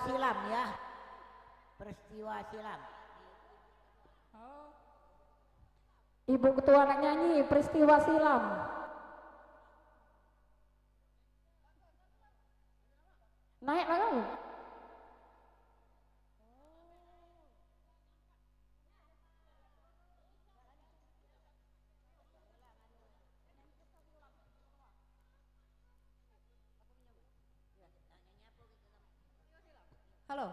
silam ya. Peristiwa silam. Ibu ketua anak nyanyi peristiwa silam. Naik lah kamu. Halo.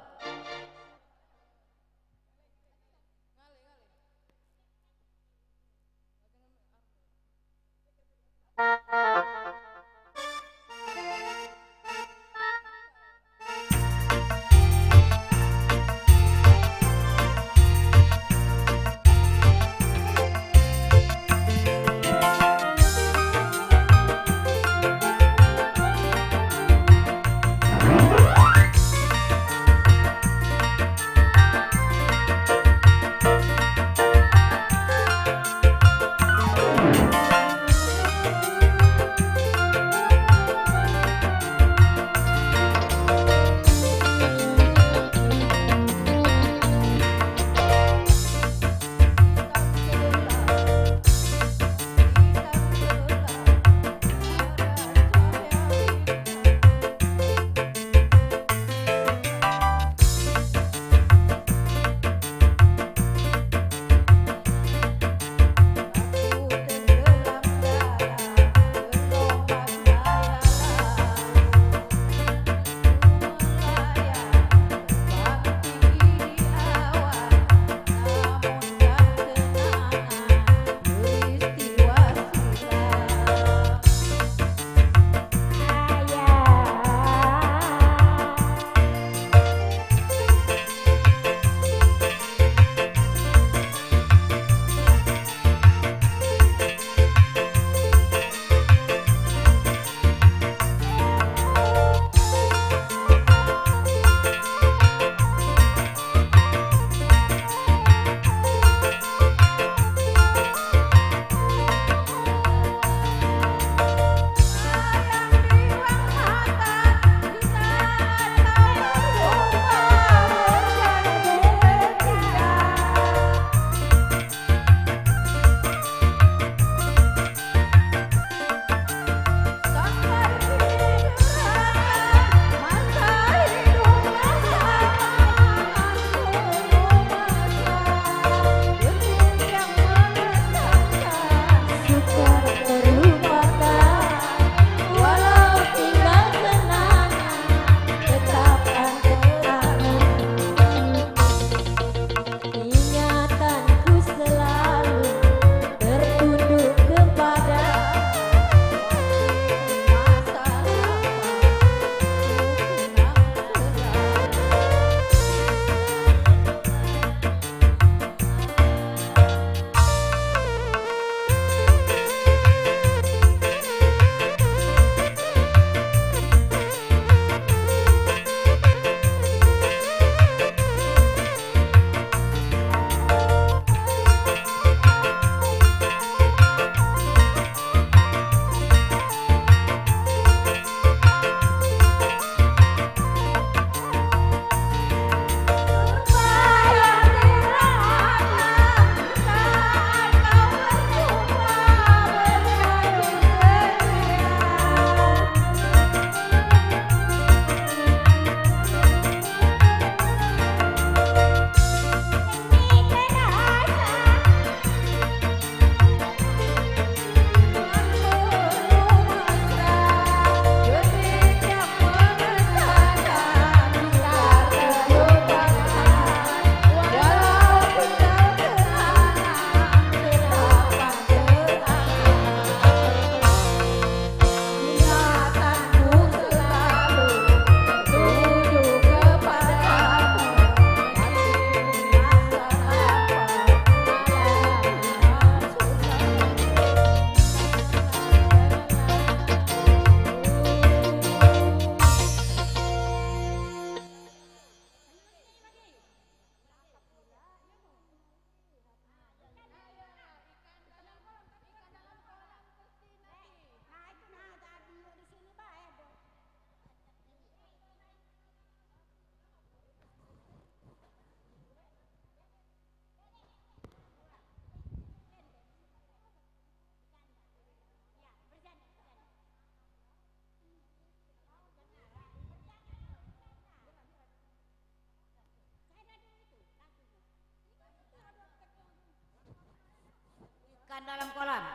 Bukan dalam kolam.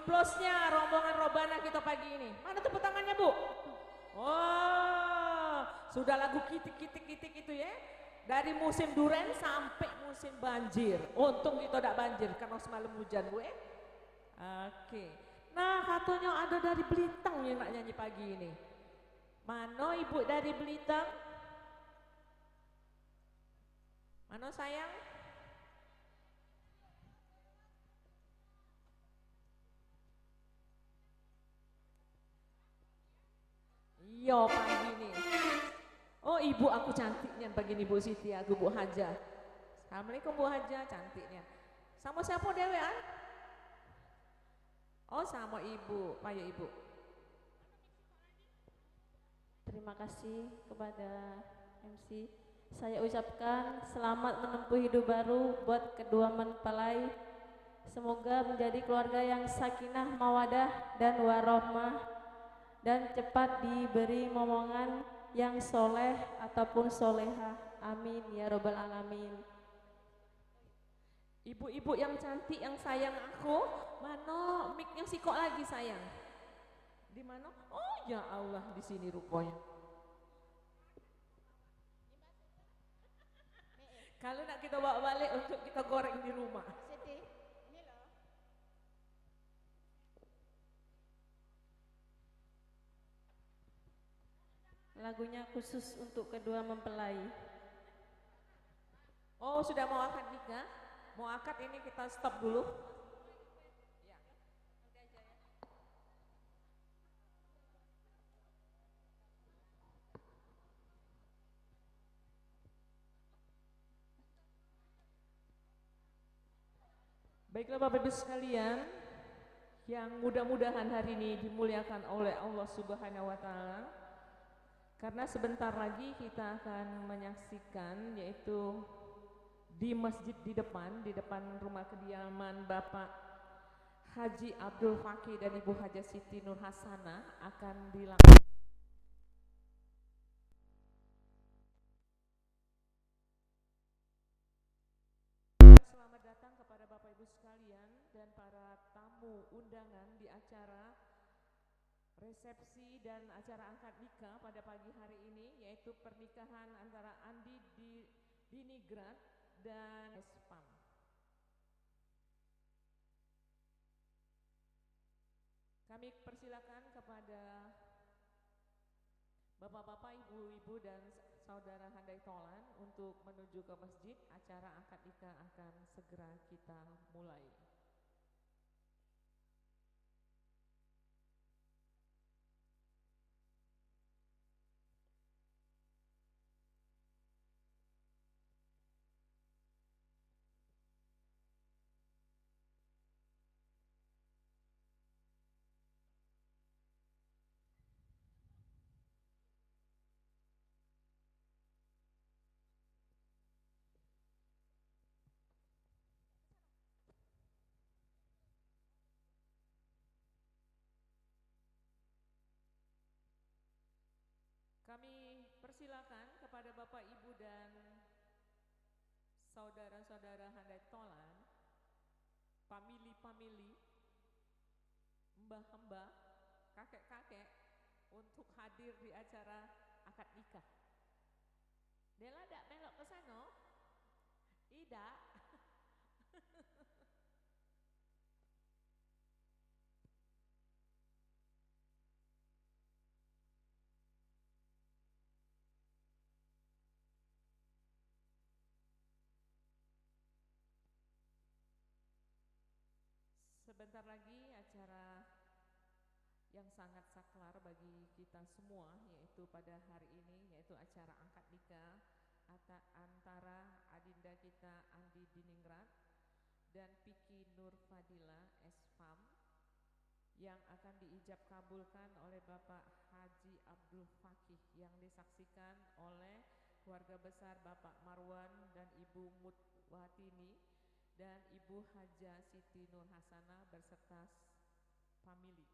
aplausnya rombongan Robana kita pagi ini. Mana tepuk tangannya, Bu? Oh, sudah lagu kitik-kitik itu ya. Dari musim duren sampai musim banjir. Untung kita tidak banjir karena semalam hujan, Bu ya. Oke. Nah, katanya ada dari Belitung yang nak nyanyi pagi ini. Mana ibu dari Belitung? Mana sayang? Iya pagi nih. Oh ibu aku cantiknya pagi ini Bu Siti, aku Bu Haja. Assalamualaikum Bu Haja, cantiknya. Sama siapa dewean? Oh sama ibu, ayo ibu. Terima kasih kepada MC. Saya ucapkan selamat menempuh hidup baru buat kedua mempelai. Semoga menjadi keluarga yang sakinah, mawadah, dan warohmah, dan cepat diberi momongan yang soleh ataupun solehah. Amin ya robbal alamin. Ibu-ibu yang cantik yang sayang aku, mana mic-nya si kok lagi sayang? Di mana? Oh ya Allah, di sini rupanya. Kalau nak kita bawa balik untuk kita goreng di rumah. Siti, ini loh. Lagunya khusus untuk kedua mempelai. Oh sudah mau akad nikah? Mau akad ini kita stop dulu. Baiklah Bapak Ibu sekalian, yang mudah-mudahan hari ini dimuliakan oleh Allah Subhanahu wa taala. Karena sebentar lagi kita akan menyaksikan yaitu di masjid di depan rumah kediaman Bapak Haji Abdul Fakih dan Ibu Haja Siti Nur Hasanah akan dilakukan. Selamat datang kepada Bapak Ibu sekalian dan para tamu undangan di acara resepsi dan acara akad nikah pada pagi hari ini, yaitu pernikahan antara Andi Dinigrat dan Espam. Kami persilakan kepada bapak-bapak, ibu-ibu dan saudara handai tolan untuk menuju ke masjid. Acara akad nikah akan segera kita mulai. Kami persilakan kepada Bapak Ibu dan saudara-saudara handai tolan, famili-famili, mbah-mbah, kakek-kakek untuk hadir di acara akad nikah. Dela dak melok ke sana? Ida. Sebentar lagi acara yang sangat saklar bagi kita semua, yaitu pada hari ini, yaitu acara akad nikah antara adinda kita Andi Diningrat dan Piki Nur Fadila Espam, yang akan diijab kabulkan oleh Bapak Haji Abdul Fakih, yang disaksikan oleh keluarga besar Bapak Marwan dan Ibu Mutwatini dan Ibu Haja Siti Nur Hasanah berserta famili.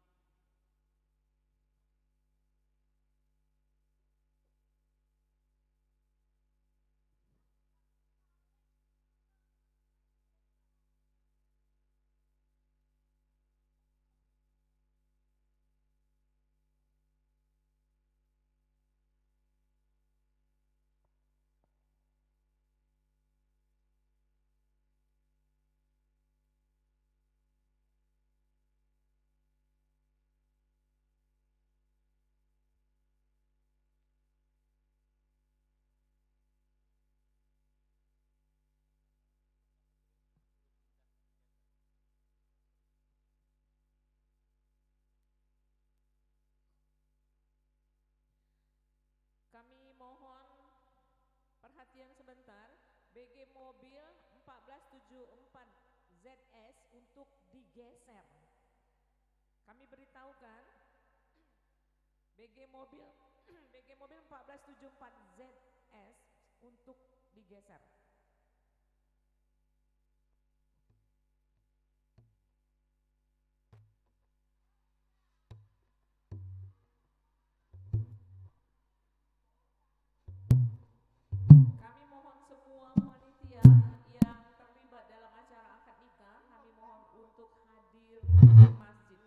sebentar. BG mobil 1474 ZS untuk digeser. Kami beritahukan BG mobil BG mobil 1474 ZS untuk digeser. Kami mohon semua panitia yang terlibat dalam acara akad nikah, kami mohon untuk hadir di masjid.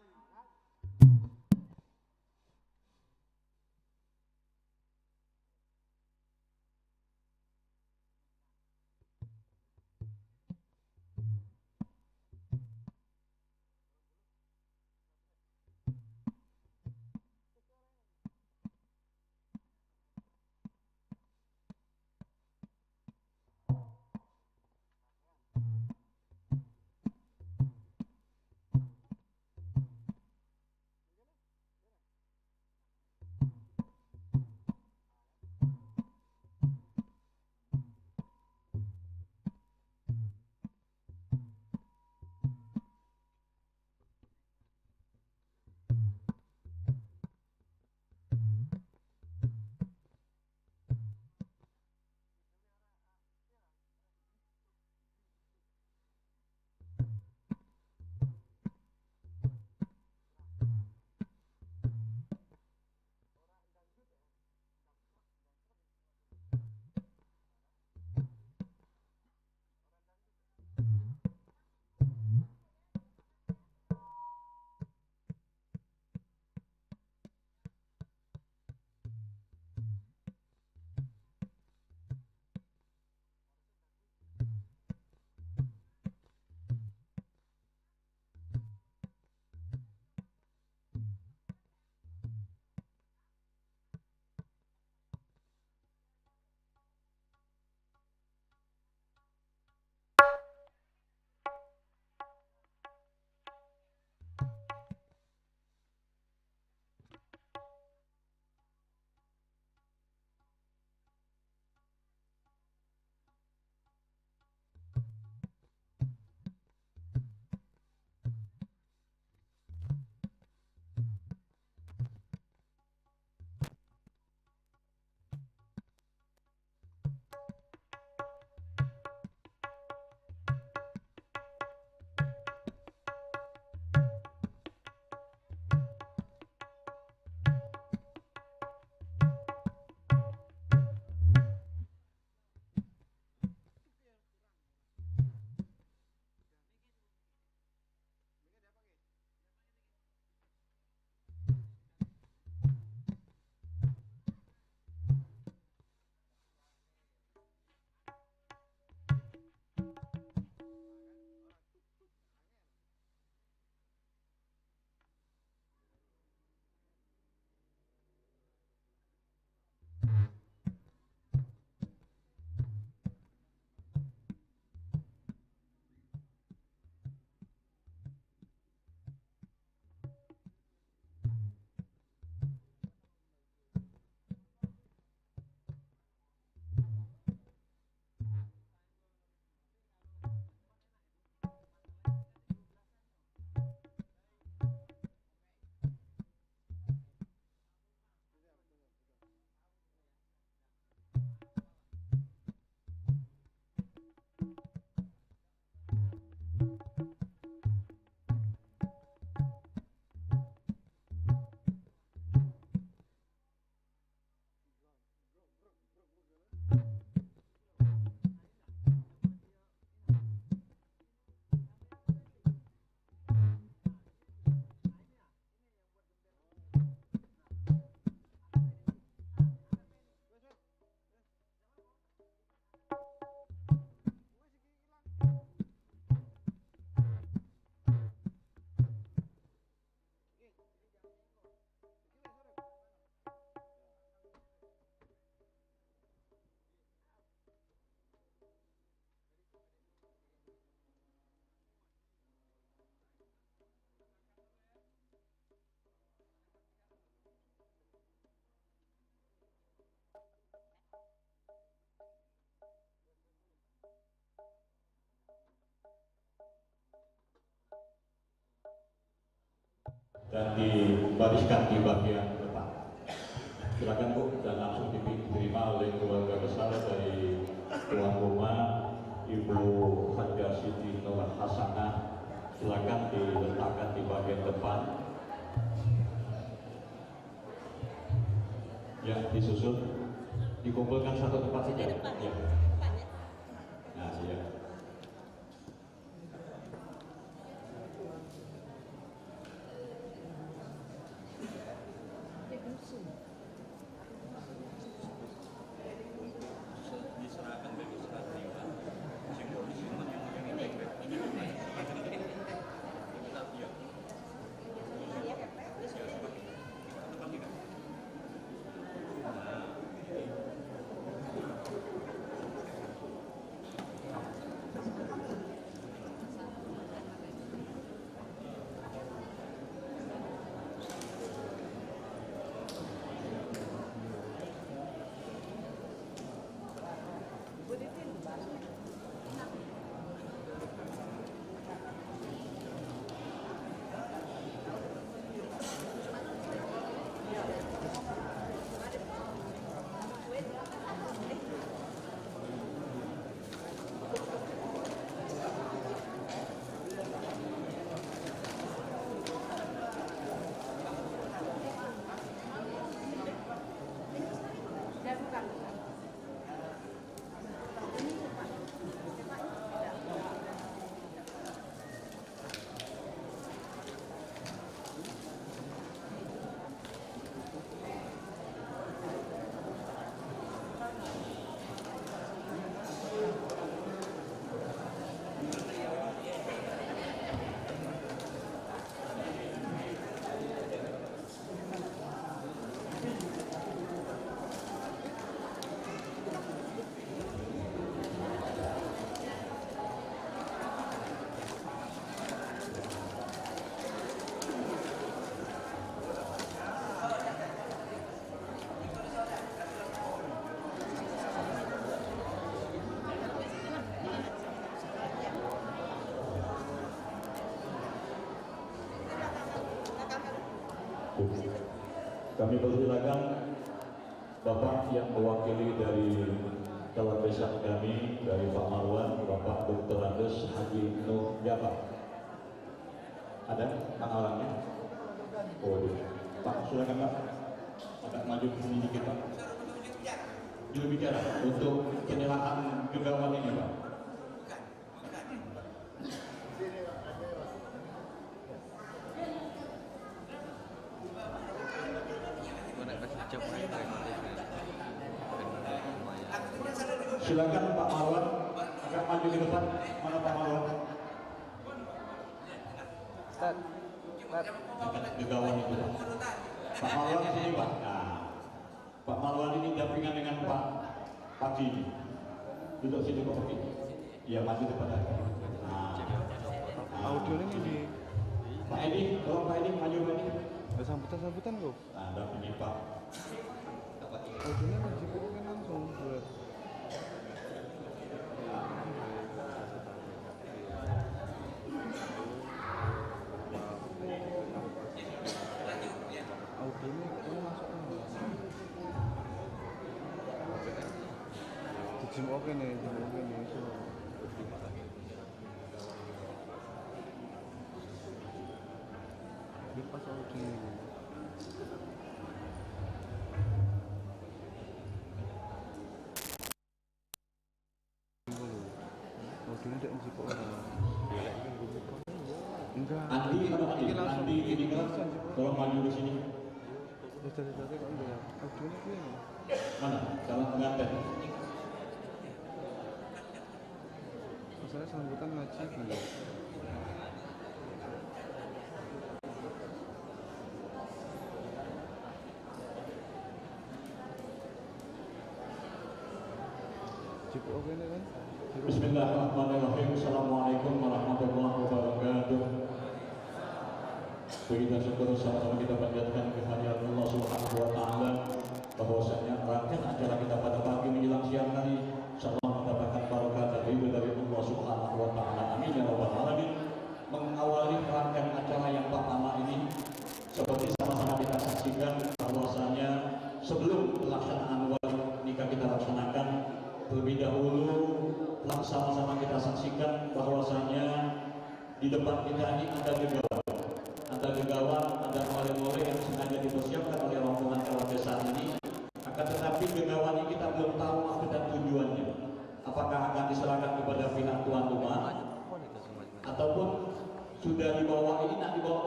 dan dibariskan di bagian depan. Silakan Bu, dan langsung diterima oleh keluarga besar dari tuan rumah Ibu Haja Siti Nur Hasanah. Silakan diletakkan di bagian depan. Ya, disusun, dikumpulkan satu tempat saja. Ya. Nah, ya. Kami persilakan Bapak yang mewakili dari calon besan kami dari Pak Marwan, Bapak Dr. Andes Haji Nur Jabbar. Ada pengawalnya? Oh, Pak, silakan Pak. Agak maju ke sini dikit Pak. Juru bicara untuk penyerahan jugawan ini Pak. Silakan Pak Marwan, agak maju ke depan. Mana Pak Marwan? Jugawan itu Pak. Pak Marwan di sini Pak. Nah, Pak Marwan ini dampingan dengan Pak Pagi ini. Duduk sini Pak Pagi. Iya, maju depan lagi. Audionya ini. Pak Edi, tolong Pak Edi maju Pak Edi. Ada sambutan loh. Nah, dampingi Pak. Audionya dibukukan langsung buat. Audionya ini masuk di Zoom oke nih, so. Di pas audionya. Tidak kok enggak. Andi ini kan tolong maju ke sini. Dari kok enggak. Audionya gini. Mana? Calon pengantin. Masalah sambutan ngaji gitu. Cukup oke nih kan? Bismillahirrahmanirrahim. Assalamualaikum warahmatullahi wabarakatuh. Kita syukur sama-sama kita panjatkan kehadiran Allah Subhanahu wa taala bahwasanya rangkaian acara kita pada pagi menjelang siang hari insyaallah mendapatkan barokah dan ridho dari Allah Subhanahu wa taala. Amin ya rabbal alamin. Mengawali rangkaian acara yang pertama ini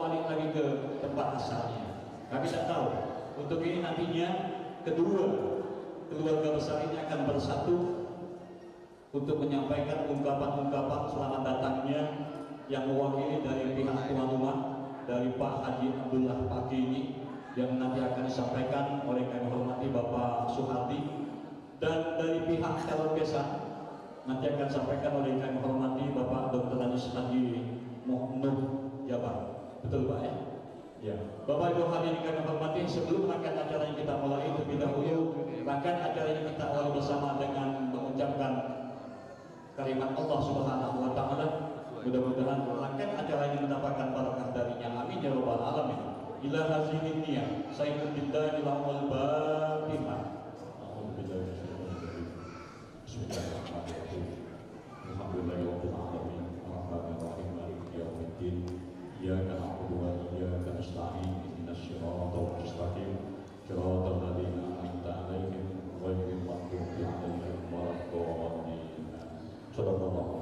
balik lagi ke tempat asalnya. Kami tidak tahu. Untuk ini nantinya kedua keluarga besar ini akan bersatu untuk menyampaikan ungkapan-ungkapan selamat datangnya yang mewakili dari pihak tuan rumah, dari Pak Haji Abdullah Pagi ini, yang nanti akan disampaikan oleh kami hormati Bapak Suhardi, dan dari pihak calon besan nanti akan disampaikan oleh kami hormati Bapak Dr. Andes Haji Nuh Jabar. Betul Pak ya? Ya. Bapak Ibu hadirin kami hormati, sebelum rangkaian acara yang kita mulai terlebih dahulu, rangkaian acara yang kita awali bersama dengan mengucapkan kalimat Allah Subhanahu wa taala. Mudah-mudahan rangkaian acara ini mendapatkan barakah darinya. Amin ya rabbal alamin. Ila hazinin niyah sayyidul billahi lahul batimah. Bismillahirrahmanirrahim. Alhamdulillahirabbil alamin. Arrahmanirrahim. Maliki yaumiddin. Iyyaka na'budu wa iyyaka nasta'in. Ihdinas siratal mustaqim. Siratal ladzina an'amta 'alaihim ghairil maghdubi 'alaihim waladdallin. Sallallahu.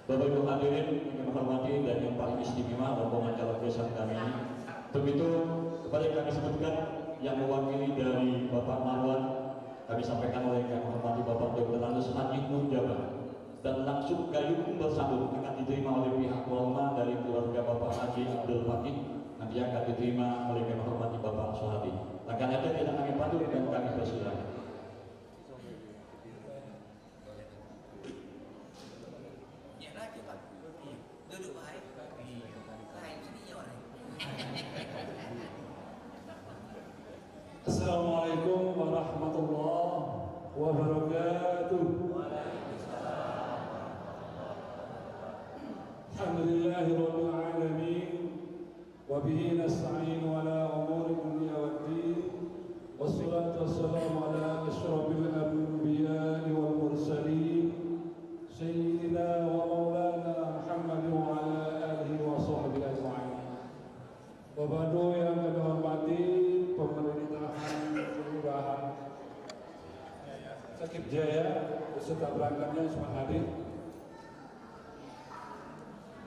Bapak Ibu hadirin yang kami hormati dan yang paling istimewa rombongan calon besan kami ini, begitu kepada yang kami sebutkan yang mewakili dari Bapak Marwan, kami sampaikan oleh yang kami hormati Bapak Dr. Andes Haji Nuh Jabar, dan langsung gayung bersambut akan diterima oleh pihak ulama dari keluarga Bapak Haji Abdul Fakih, nanti akan diterima oleh yang kami hormati Bapak Suhadi. Akan ada tidak kami pandu dan kami persilakan. Assalamualaikum warahmatullahi wabarakatuh. Alhamdulillahirabbil alamin wa bihi nasta'inu ala umuri dunya waddin. Wassalatu wassalamu ala asyrafil anbiya'i wal mursalin sayyidina wa maulana Muhammadin wa ala alihi wa sahbihi ajma'in. Wa ba'du yang kami hormati pemerintahan kelurahan Sakip Jaya beserta perangkatnya semua hadir,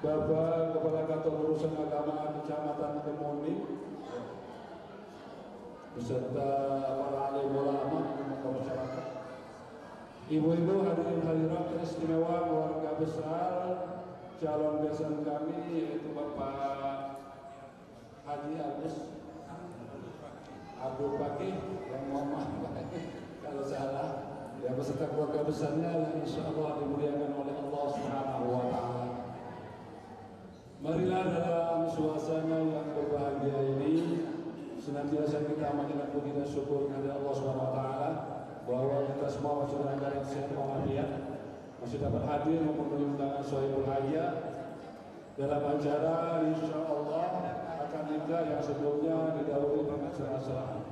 Bapak Kepala Kantor Urusan Agama Kecamatan Kemuning beserta para alim ulama dan masyarakat, ibu-ibu hadirin hadirat istimewa keluarga besar calon besan kami, yaitu Bapak Haji Abdul Fakih, yang mohon maaf kalau salah, ya beserta keluarga besarnya yang insya Allah dimuliakan oleh Allah Subhanahu wa taala. Marilah dalam suasana yang berbahagia ini senantiasa kita mengucapkan puji dan syukur kepada Allah Subhanahu wa taala bahwa kita semua masih dalam keadaan sehat walafiat, masih dapat hadir memenuhi undangan Sohibul Hajah dalam acara insya Allah akan nikah yang sebelumnya didahului dengan salam.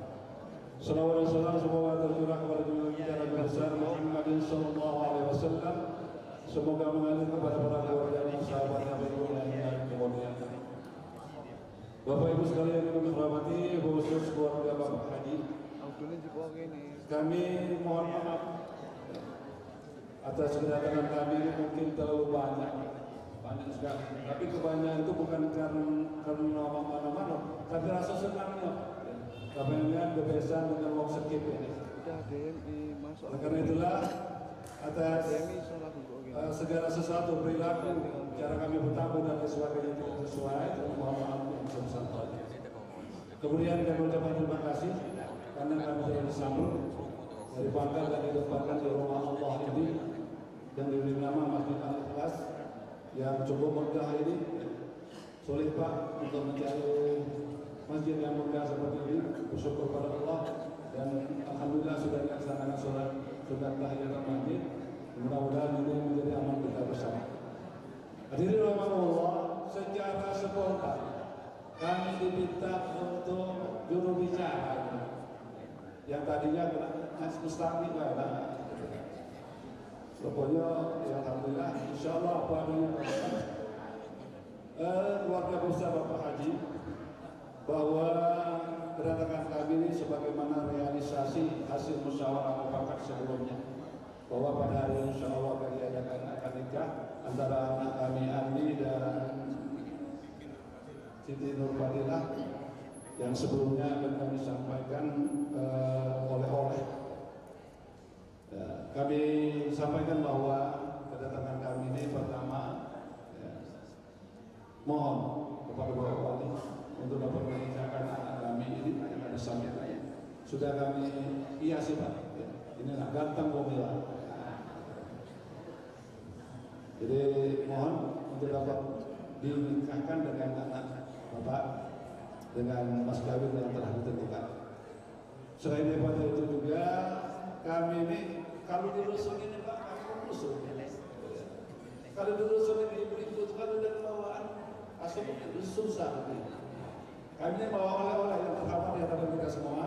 Salawat dan salam semoga tercurah kepada junjungan kita Nabi besar Muhammad sallallahu alaihi wasallam. Semoga mengalir kepada para keluarga dan sahabat Nabi yang dimuliakan. Bapak Ibu sekalian yang kami hormati, khusus keluarga Bapak Haji, kami mohon maaf atas kedatangan kami ini mungkin terlalu banyak sekali. Tapi kebanyakan itu bukan karena mana-mana, tapi rasa senangnya. Karena kebiasaan dengan wong sekip ini. Oleh karena itulah atas segala sesuatu perilaku, cara kami bertamu dan sebagainya tidak sesuai, mohon maaf yang sebesar-besarnya. Kemudian kami mengucapkan terima kasih karena kami telah disambut dari bangga dan ditempatkan di rumah Allah ini yang diberi nama Masjid Al-Ikhlas yang cukup megah ini. Sulit Pak untuk mencari masjid yang megah seperti ini. Bersyukur pada Allah dan alhamdulillah sudah dilaksanakan sholat tahiyatul masjid. Mudah-mudahan ini menjadi amal kita bersama. Hadirin rahmatullah, secara spontan kami diminta untuk juru bicara yang tadinya Mas Mustami lah. Pokoknya ya alhamdulillah, insya Allah apa adanya keluarga besar Bapak Haji, bahwa kedatangan kami ini sebagaimana realisasi hasil musyawarah mufakat sebelumnya, bahwa pada hari ini insya Allah akan diadakan akad nikah antara anak kami Andi dan Siti Nurfadilah yang sebelumnya akan kami sampaikan oleh-oleh. Kami sampaikan bahwa kedatangan kami ini pertama mohon kepada Bapak Wali untuk dapat menginjakan anak kami ini yang ada sampainya. Sudah kami hiasi Pak. Inilah ganteng Bomila. Jadi mohon untuk dapat dinikahkan dengan anak Bapak dengan mas kawin yang telah ditentukan. Selain daripada itu juga kami ini kalau di rusun ini Pak, kami rusun. Kalau di rusun ini berikut kalau dari bawaan asal itu susah. Kami ini bawa oleh-oleh yang pertama di hadapan kita semua,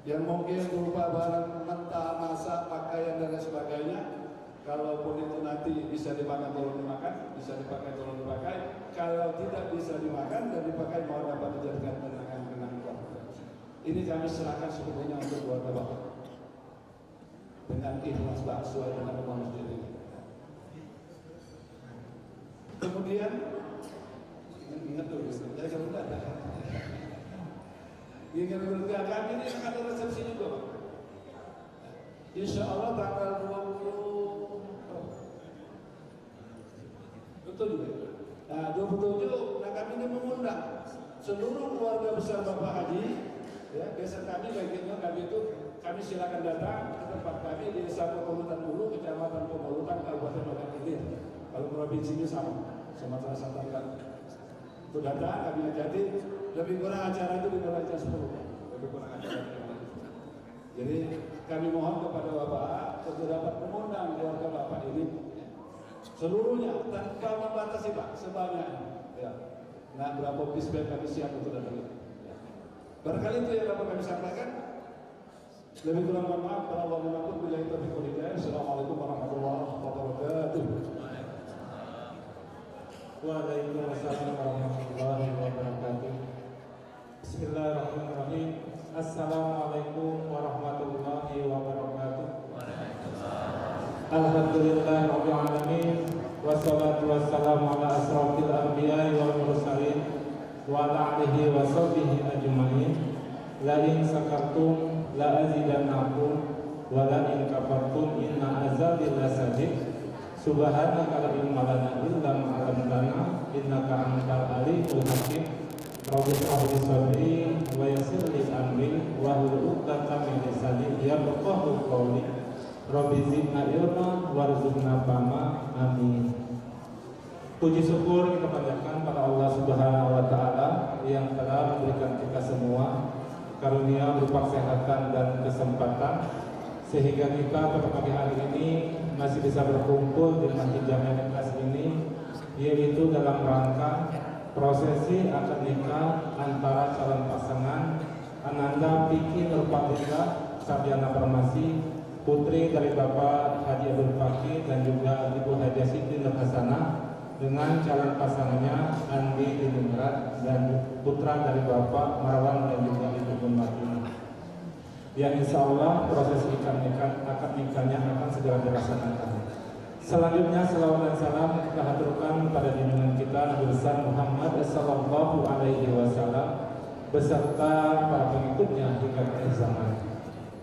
yang mungkin berupa barang mentah, masak, pakaian dan lain sebagainya. Kalaupun itu nanti bisa dimakan tolong dimakan, bisa dipakai tolong dipakai. Kalau tidak bisa dimakan dan dipakai mohon dapat dijadikan kenangan-kenangan keluarga. Ini kami serahkan sepenuhnya untuk keluarga Bapak dengan ikhlas Pak sesuai dengan rumah masjid ini. Kemudian ingat dulu, saya sebut ada. Ingat dulu kami ini akan ada resepsi juga Pak. Insya Allah tanggal 20. Betul juga. Nah, 27, nah kami ini mengundang seluruh keluarga besar Bapak Haji, ya, desa kami bagiannya kami itu kami silakan datang ke tempat kami di Desa Pemolutan Ulu, Kecamatan Pemolutan, Kabupaten Bangka Ilir. Kalau provinsinya sama, Sumatera Selatan. Untuk datang kami ajati, lebih kurang acara itu dimulai jam 10. Lebih kurang acara itu. Jadi kami mohon kepada Bapak untuk dapat mengundang keluarga Bapak ini seluruhnya tanpa membatasi Pak, sebanyaknya. Ya. Nah, berapa bis kami siap untuk datang. Ya. Barangkali itu yang dapat kami sampaikan. Lebih kurang mohon maaf para ulama pun bila itu berkuliah. Assalamualaikum warahmatullahi wabarakatuh. Waalaikumsalam warahmatullahi wabarakatuh. Bismillahirrahmanirrahim. Assalamualaikum warahmatullahi wabarakatuh. Alhamdulillah rabbil alamin, wassalatu wassalamu ala asrofil anbiya'i wal mursalin wa ala alihi wa sahbihi ajma'in. La in sakartum la azidannakum wa la in kafartum inna azabi lasadid. Subhanaka la ilma lana illa ma 'allamtana innaka antal alimul hakim. Rabbi shrah li sadri wa yassir li amri wa hlul 'uqdatam min lisani yafqahu qawli. Rabbi zidna ilma warzuqna fahma. Amin. Puji syukur kita panjatkan pada Allah Subhanahu wa taala yang telah memberikan kita semua karunia berupa kesehatan dan kesempatan sehingga kita pada pagi hari ini masih bisa berkumpul di Masjid Jami' Kelas ini, yaitu dalam rangka prosesi akad nikah antara calon pasangan Ananda Piki Nurfadilah Sabiana Farmasi, putri dari Bapak Haji Abdul Fakih dan juga Ibu Haji Siti Nur Hasanah dengan calon pasangannya Andi Diningrat dan putra dari Bapak Marwan dan juga Ibu Martina. Yang insya Allah proses akad nikahnya akan segera dilaksanakan. Selanjutnya salawat dan salam kita haturkan pada junjungan kita Nabi besar Muhammad sallallahu alaihi wasallam beserta para pengikutnya hingga akhir zaman.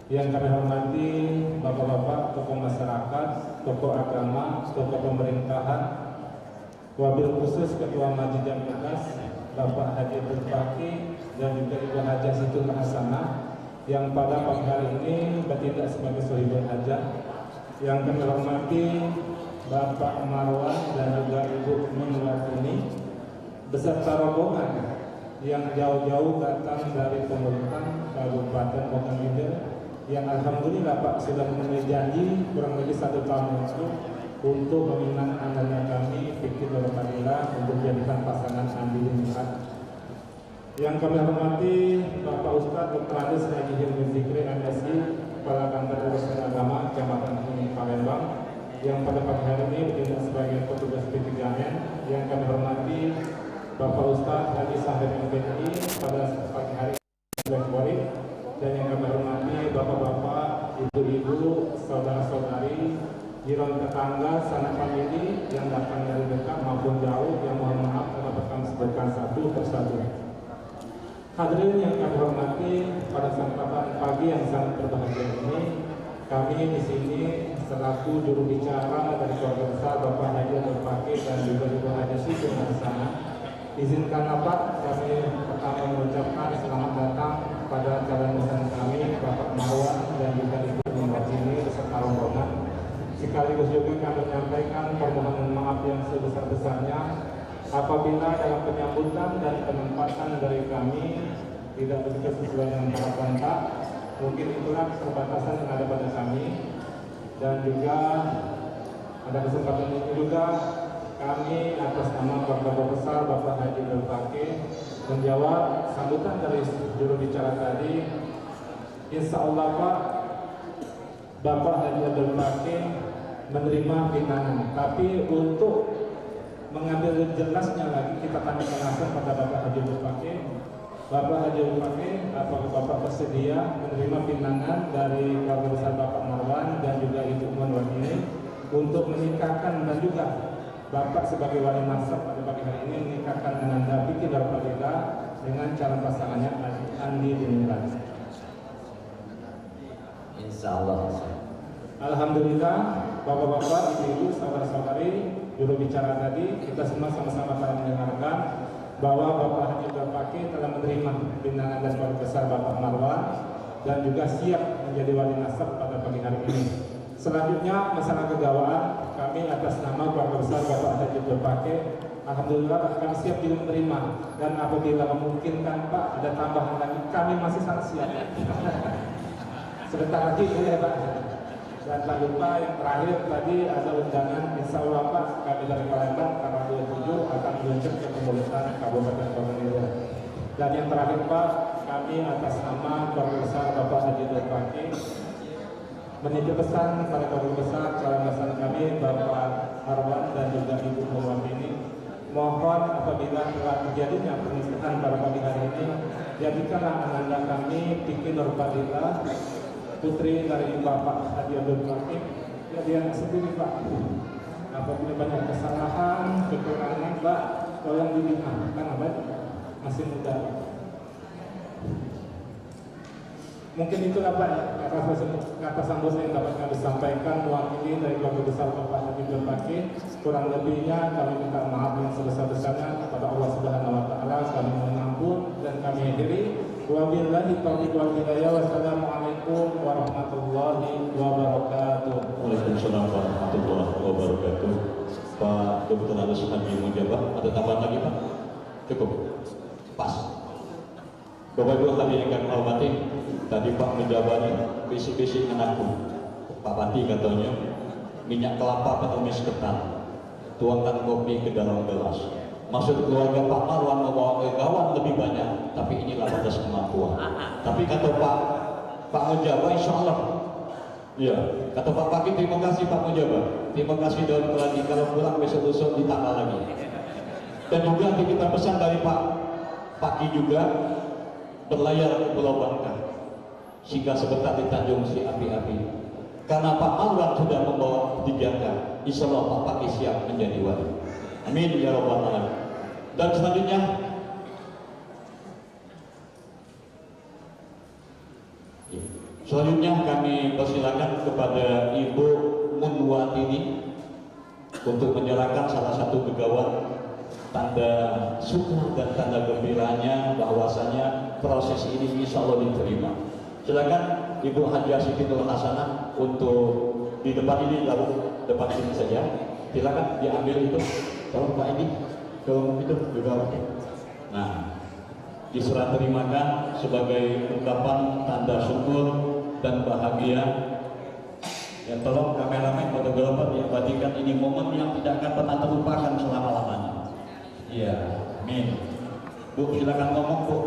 Yang kami hormati bapak-bapak, tokoh masyarakat, tokoh agama, tokoh pemerintahan, wabil khusus Ketua Masjid Jami' Kelas Bapak Haji Abdul Fakih dan juga Ibu Haji Siti Nur Hasanah yang pada pagi hari ini bertindak sebagai sohibul hajat. Yang kami hormati Bapak Marwan dan juga Ibu Munwatini beserta rombongan yang jauh-jauh datang dari Pemolutan Kabupaten Bangka Ilir, yang alhamdulillah Pak sudah memenuhi janji kurang lebih 1 tahun lalu untuk meminang anaknya kami Fikri Nurfadilah untuk jadikan pasangan Andi Diningrat. Yang kami hormati Bapak Ustadz Dr. Andes Haji Hilmi Fikri MSI, Kepala Kantor Urusan Agama Kecamatan Palembang, yang pada pagi hari ini bertindak sebagai petugas P3M. Yang kami hormati Bapak Ustadz Haji Sahir MPI pada pagi hari ini, dan yang kami hormati bapak-bapak, ibu-ibu, saudara-saudari, jiran tetangga, sanak famili yang datang dari dekat maupun jauh, yang mohon maaf mendapatkan sampaikan satu persatu. Hadirin yang kami hormati, pada kesempatan pagi yang sangat berbahagia ini, kami di sini selaku juru bicara dari keluarga besar Bapak Haji Abdul Fakih dan juga Ibu Haji Siti di sana, izinkan dapat kami pertama mengucapkan selamat datang pada calon besan kami Bapak Marwan dan juga Ibu Mewakili beserta rombongan. Sekaligus juga kami menyampaikan permohonan maaf yang sebesar-besarnya apabila dalam penyambutan dan penempatan dari kami tidak begitu sesuai dengan harapan Pak. Mungkin itulah keterbatasan yang ada pada kami, dan juga pada kesempatan ini juga kami atas nama keluarga besar Bapak Haji Abdul Fakih menjawab sambutan dari juru bicara tadi. Insya Allah Pak, Bapak Haji Abdul Fakih menerima pinangan, tapi untuk mengambil jelasnya lagi kita tanya langsung pada Bapak Haji Abdul Fakih. Bapak Haji Abdul Fakih, apakah Bapak bersedia menerima pinangan dari keluarga besar Bapak Marwan dan juga Ibu Marwan ini untuk menikahkan, dan juga Bapak sebagai wali nasab pada pagi hari ini menikahkan dengan David Darpadila dengan calon pasangannya Andi Dinilai. Insya Allah. Alhamdulillah, Bapak-bapak, Ibu-ibu, saudara-saudari, juru bicara tadi, kita semua sama-sama telah mendengarkan bahwa Bapak Haji Abdul Fakih telah menerima pinangan dan keluarga besar Bapak Marwan dan juga siap menjadi wali nasab pada pagi hari ini. Selanjutnya masalah kegawaan, kami atas nama keluarga besar Bapak Haji Abdul Fakih, alhamdulillah kami siap juga menerima, dan apabila memungkinkan Pak ada tambahan lagi, kami masih sangat siap. Sebentar lagi ya Pak. Dan tak lupa yang terakhir tadi ada undangan, insya Allah Pak, kami dari Palembang tanggal 27 akan meluncur ke Pemulutan Kabupaten Probolinggo. Dan yang terakhir Pak, kami atas nama keluarga besar Bapak Haji Abdul Fakih menitip pesan pada keluarga besar calon besan kami Bapak Marwan dan juga Ibu Marwan ini, mohon apabila telah terjadinya pernikahan pada pagi hari ini, jadikanlah ananda kami Kiki Nurfadila, putri dari Bapak Haji Abdul Fakih, ya dia sendiri Pak. Apabila banyak kesalahan, kekurangan Pak, tolong dimaafkan, kan Abad masih muda. Mungkin itulah Pak kata sambutan yang dapat kami sampaikan mewakili dari keluarga besar Bapak Haji Abdul Fakih. Kurang lebihnya kami minta maaf yang sebesar-besarnya kepada Allah Subhanahu wa taala. Kami mohon ampun dan kami akhiri. Wabillahi taufiq wal hidayah. Wassalamualaikum warahmatullahi wabarakatuh. Waalaikumsalam warahmatullahi wabarakatuh. Pak Dr. Andes Haji Mujabah, ada tambahan lagi Pak? Cukup? Pas. Bapak Ibu hadirin yang kami hormati, tadi Pak menjawabnya bisi-bisi anakku. Pak Pati katanya minyak kelapa penumis ketan, tuangkan kopi ke dalam gelas. Maksud keluarga Pak Marwan membawa kegawan lebih banyak, tapi inilah batas kemampuan. Tapi kata Pak Mujabah, insya Allah. Ya, kata Pak Fakih, terima kasih Pak Mujabah. Terima kasih daun lagi, kalau pulang besok-besok ditambah lagi. Dan juga nanti kita pesan dari Pak Fakih juga berlayar ke Pulau Bangka, sehingga sebentar di Tanjung Si api-api. Karena Pak Marwan sudah membawa dijangka, insya Allah Pak Fakih siap menjadi wali. Amin ya rabbal alamin. Dan selanjutnya kami persilakan kepada Ibu Munwatini untuk menyerahkan salah satu begawan tanda syukur dan tanda gembiranya bahwasanya proses ini insya Allah diterima. Silakan Ibu Haji Siti Nur Hasanah untuk di depan ini, lalu depan sini saja. Silakan diambil itu. Tolong Pak Edi, tolong itu begawannya. Nah, diserah terimakan sebagai ungkapan tanda syukur dan bahagia. Ya, tolong kameramen, fotografer diabadikan ini momen yang tidak akan pernah terlupakan selama-lamanya. Iya, amin. Bu, silakan ngomong Bu.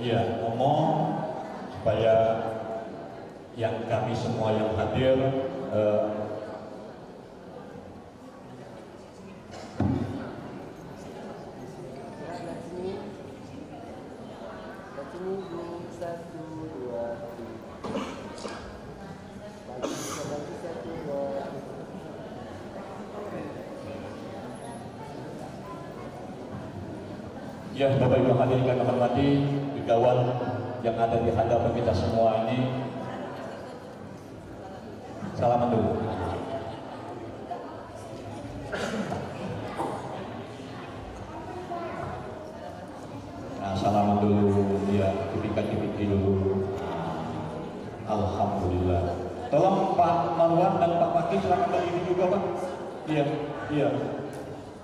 Iya, ngomong supaya yang kami semua yang hadir Ya, Bapak Ibu hadirin yang kami hormati, kawan yang ada di hadapan kita semua ini, salaman dulu. Nah, salaman dulu, ya, kipik dulu. Alhamdulillah. Tolong Pak Marwan dan Pak Fakih silakan berdiri juga, Pak. Iya.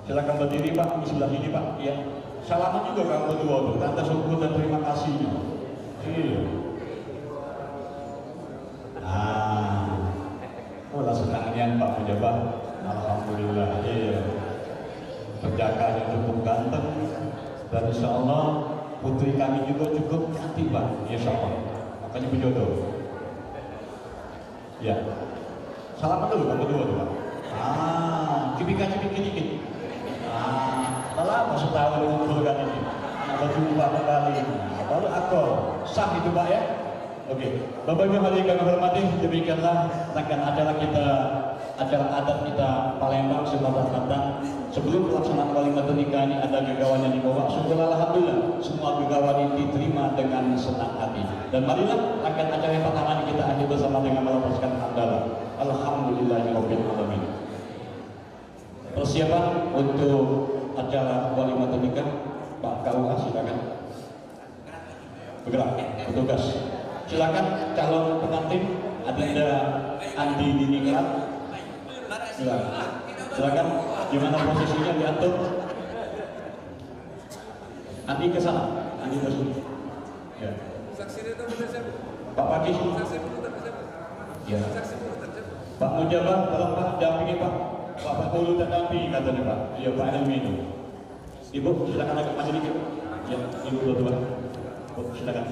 Silakan berdiri, Pak, di sebelah sini, Pak. Iya. Salaman juga kamu berdua tuh, tanda syukur dan terima kasih. Iya. Langsung tangannya Pak Pejabat. Alhamdulillah. Iya. Penjaga yang cukup ganteng dan insya Allah putri kami juga cukup cantik, Pak. Insya Allah. Makanya berjodoh. Ya. Salaman dulu kamu berdua tuh, Pak. Cipika-cipiki dikit. Lama setahun mengumpulkan ini. Berjumpa kembali. Baru akor. Sah itu, Pak, ya? Oke. Bapak Ibu hadirin kami hormati, demikianlah rangkaian acara kita, acara adat kita Palembang 19 Ramadan. Sebelum pelaksanaan walimatul nikah ini ada gegawan yang dibawa. Syukurlah alhamdulillah semua gegawan ini diterima dengan senang hati. Dan marilah rangkaian acara yang pertama ini kita akhiri bersama dengan melafazkan hamdalah. Alhamdulillahirabbil alamin. Persiapan untuk acara walimatul nikah, Pak KUA silakan. Bergerak, petugas. Silakan calon pengantin Adinda Andi Diningrat. Silakan. Gimana posisinya diatur? Andi ke sana. Andi ke sini. Ya. Pak Pakis. Ya. Pak Mujabah, tolong Pak dampingi Pak. Pak Bulu dan dampingi katanya Pak. Iya Pak Elmi itu. Ibu silakan agak maju dikit. Ya, Ibu dua-dua. Bu, silakan.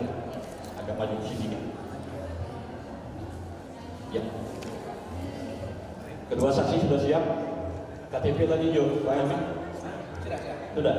Agak maju sini. Ya. Kedua saksi sudah siap. KTP tadi Jo, Pak Elmi. Sudah.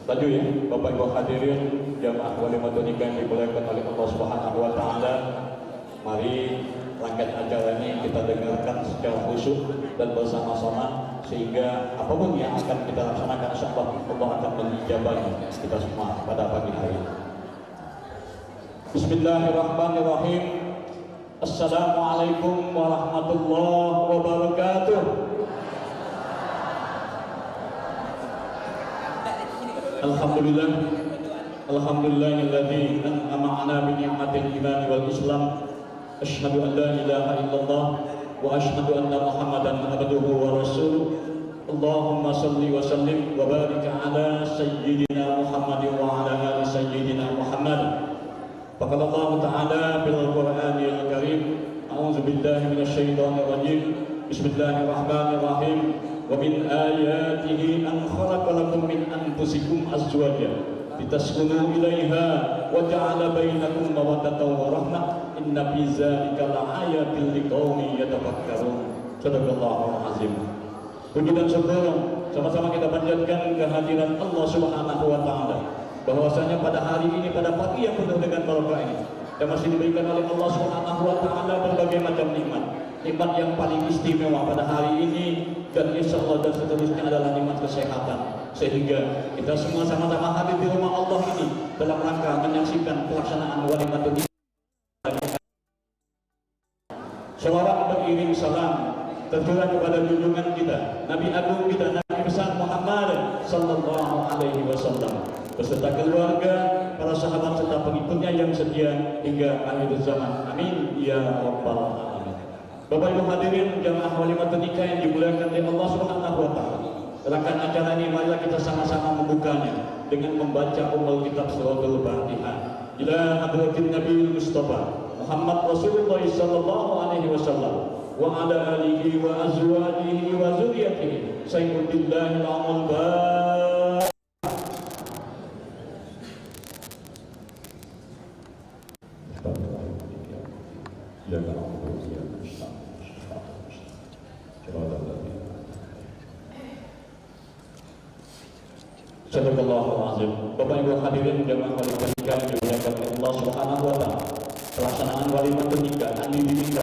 Maju ya, Bapak Ibu hadirin jamaah walimatul nikah yang dimuliakan oleh Allah Subhanahu wa taala. Mari rangkaian acara ini kita dengarkan secara khusyuk dan bersama-sama sehingga apapun yang akan kita laksanakan insyaallah Allah akan mengijabahi kita semua pada pagi hari ini. Bismillahirrahmanirrahim. Assalamualaikum warahmatullahi wabarakatuh. Alhamdulillah, alhamdulillahilladzi an'ama 'ala bi ni'matil iman wal islam. Asyhadu an la ilaha illallah wa asyhadu anna Muhammadan abduhu wa rasuluh. Allahumma shalli wa sallim wa barik 'ala sayyidina Muhammadin wa 'ala ali sayyidina Muhammad. Faqala Allah Ta'ala bil Qur'anil Karim, a'udzu billahi minasy syaithanir rajim. Bismillahirrahmanirrahim. وَمِنْ آيَاتِهِ أَنْ خَلَقَ لَكُمْ مِنْ أَنْفُسِكُمْ أَزْوَاجًا لِتَسْكُنُوا إِلَيْهَا وَجَعَلَ بَيْنَكُمْ مَوَدَّةً وَرَحْمَةً إِنَّ فِي ذَلِكَ لَآيَاتٍ لِقَوْمٍ يَتَفَكَّرُونَ. Shadaqallahul azim. Puji dan syukur sama-sama kita panjatkan kehadiran Allah Subhanahu wa taala bahwasanya pada hari ini, pada pagi yang penuh dengan barokah ini, dan masih diberikan oleh Allah Subhanahu wa taala berbagai macam nikmat. Nikmat yang paling istimewa pada hari ini dan insya Allah dan seterusnya adalah nikmat kesehatan, sehingga kita semua sama-sama hadir di rumah Allah ini dalam rangka menyaksikan pelaksanaan walimatul nikah. Selawat beriring salam tercurah kepada junjungan kita, Nabi Agung kita, Nabi besar Muhammad sallallahu alaihi wasallam beserta keluarga, para sahabat serta pengikutnya yang setia hingga akhir zaman. Amin ya rabbal alamin. Bapak Ibu hadirin jamaah walimatul nikah yang dimuliakan oleh Allah Subhanahu wa taala. Rangkaian acara ini marilah kita sama-sama membukanya dengan membaca Kitab Suratul Fatihah. Ila hadratin Nabi Mustafa Muhammad Rasulullah sallallahu alaihi wasallam wa ala alihi wa azwajihi wa zurriyyatihi sayyidillahil amul ba. Sadaqallahul azim. Bapak Ibu hadirin jamaah wali pernikahan yang dimuliakan oleh Allah Subhanahu wa taala. Pelaksanaan walimah pernikahan Andi Dinika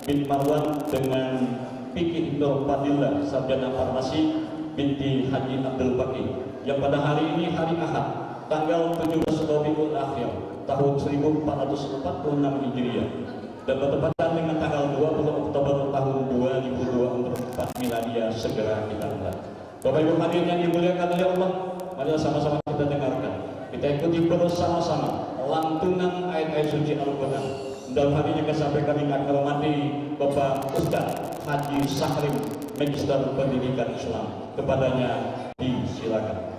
bin Marwan dengan Fikih Nur Fadillah Sarjana Farmasi binti Haji Abdul Baqi yang pada hari ini hari Ahad tanggal 17 Rabiul Akhir tahun 1446 Hijriah dan bertepatan dengan tanggal 20 Oktober tahun 2024 Miladiah segera kita mulai. Bapak Ibu hadirin yang dimuliakan oleh Allah, marilah sama-sama kita dengarkan, kita ikuti bersama-sama lantunan ayat-ayat suci Al-Quran. Dalam hal ini sampai kami akan hormati Bapak Ustaz Haji Sahrim, Magister Pendidikan Islam. Kepadanya disilakan.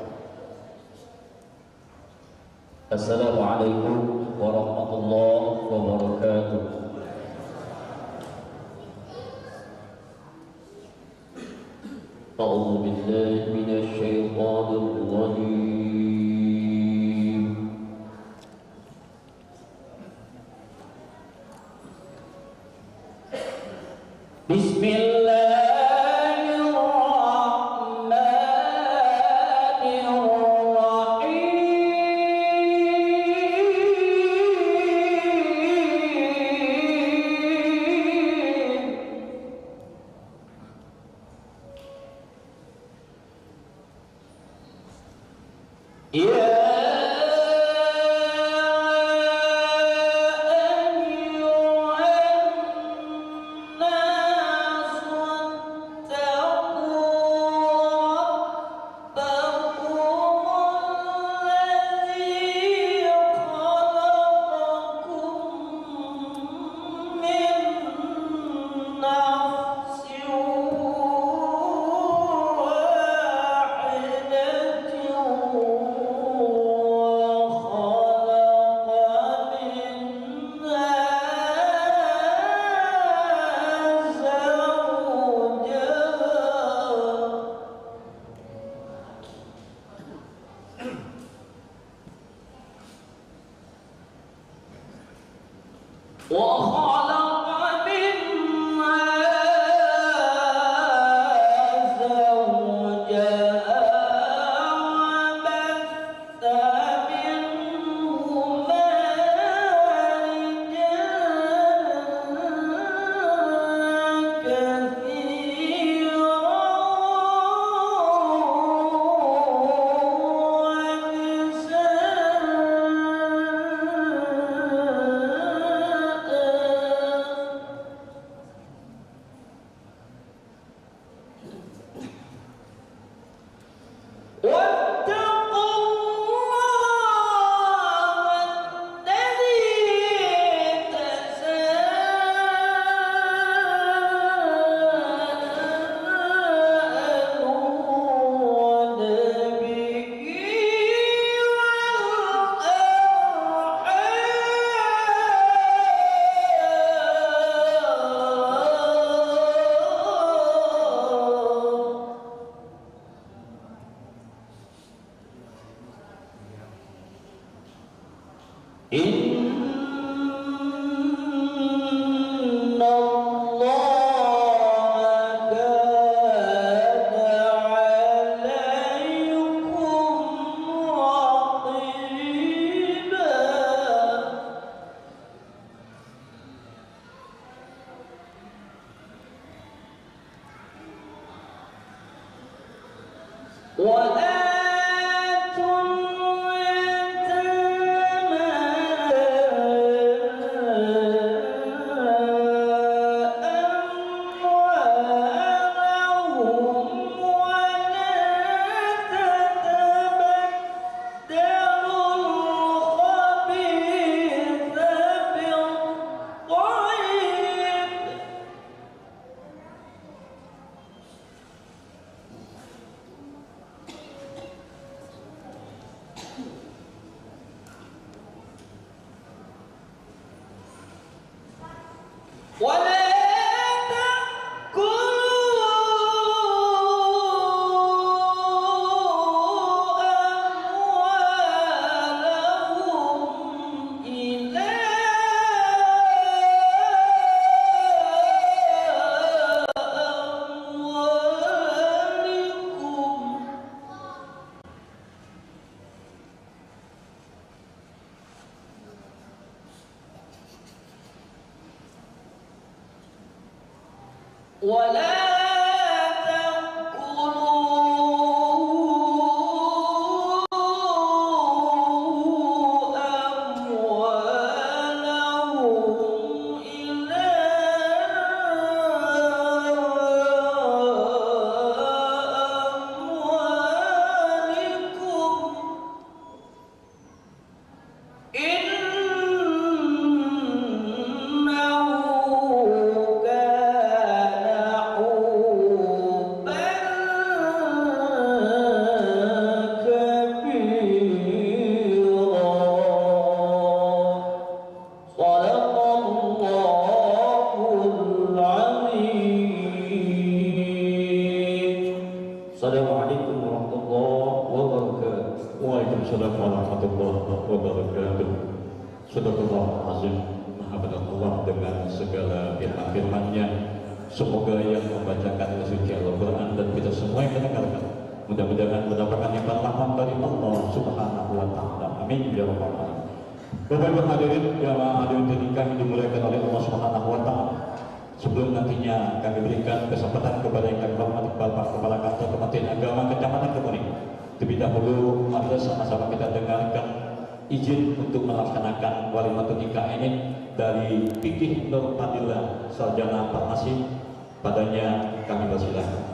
Assalamualaikum warahmatullahi wabarakatuh. أعوذ بالله من الشيطان الرجيم. بسم الله وآتوا اليتامى Waalaikumsalam warahmatullahi wabarakatuh. Sadaqallahu azim. Maha benar Allah dengan segala firman-Nya. Semoga yang membacakan suci Al-Quran dan kita semua yang mendengarkan mudah-mudahan mendapatkan yang rahmat dari Allah Subhanahu wa Ta'ala. Amin ya rabbal alamin. Bapak Ibu hadirin, jamaah hadirin yang dimuliakan oleh Allah Subhanahu wa Ta'ala. Sebelum nantinya kami berikan kesempatan kepada yang kami hormati Bapak Kepala Kantor Kementerian Agama Kecamatan Kemuning. Terlebih dahulu, mari sama-sama kita dengarkan izin untuk melaksanakan walimatul nikah ini dari Fikih Nur Fadilah Sarjana Farmasi. Padanya kami persilakan.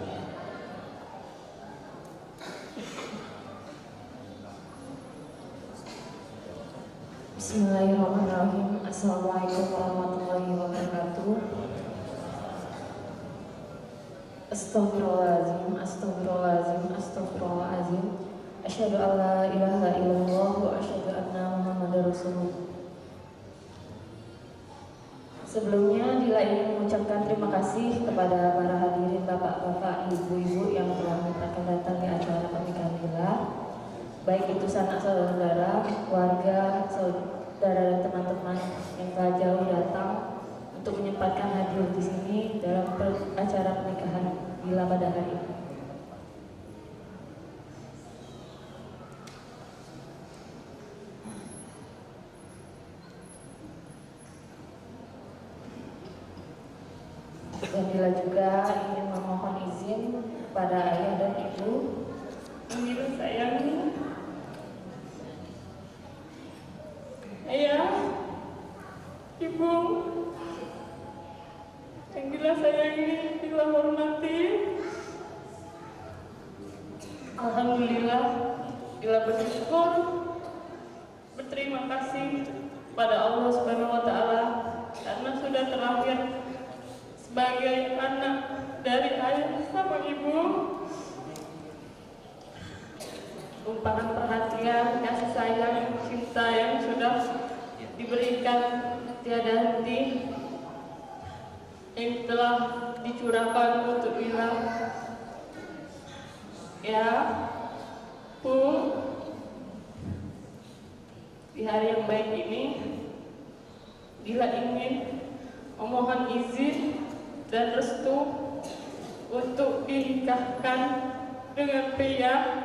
Bismillahirrahmanirrahim. Assalamualaikum warahmatullahi wabarakatuh. Astaghfirullahaladzim, astaghfirullahaladzim, astaghfirullahaladzim. Asyhadu an la ilaha illallah wa asyhadu anna Muhammadar Rasulullah. Sebelumnya Dila ingin mengucapkan terima kasih kepada para hadirin bapak-bapak, ibu-ibu yang telah menyempatkan datang di acara pernikahan Dila, baik itu sanak saudara, keluarga, saudara dan teman-teman yang telah jauh datang untuk menyempatkan hadir di sini dalam acara pernikahan Dila pada hari ini. Dan Dila juga ingin memohon izin pada ayah dan ibu yang Dila sayangi. Ayah, ibu yang Dila sayangi, Dila hormati. Alhamdulillah, Dila bersyukur, berterima kasih pada Allah Subhanahu wa Ta'ala karena sudah terlahir sebagai anak dari ayah sama ibu. Tumpahan perhatian, kasih sayang, cinta yang sudah diberikan tiada henti yang telah dicurahkan untuk Dila. Ya, Bu, di hari yang baik ini Dila ingin memohon izin dan restu untuk dinikahkan dengan pria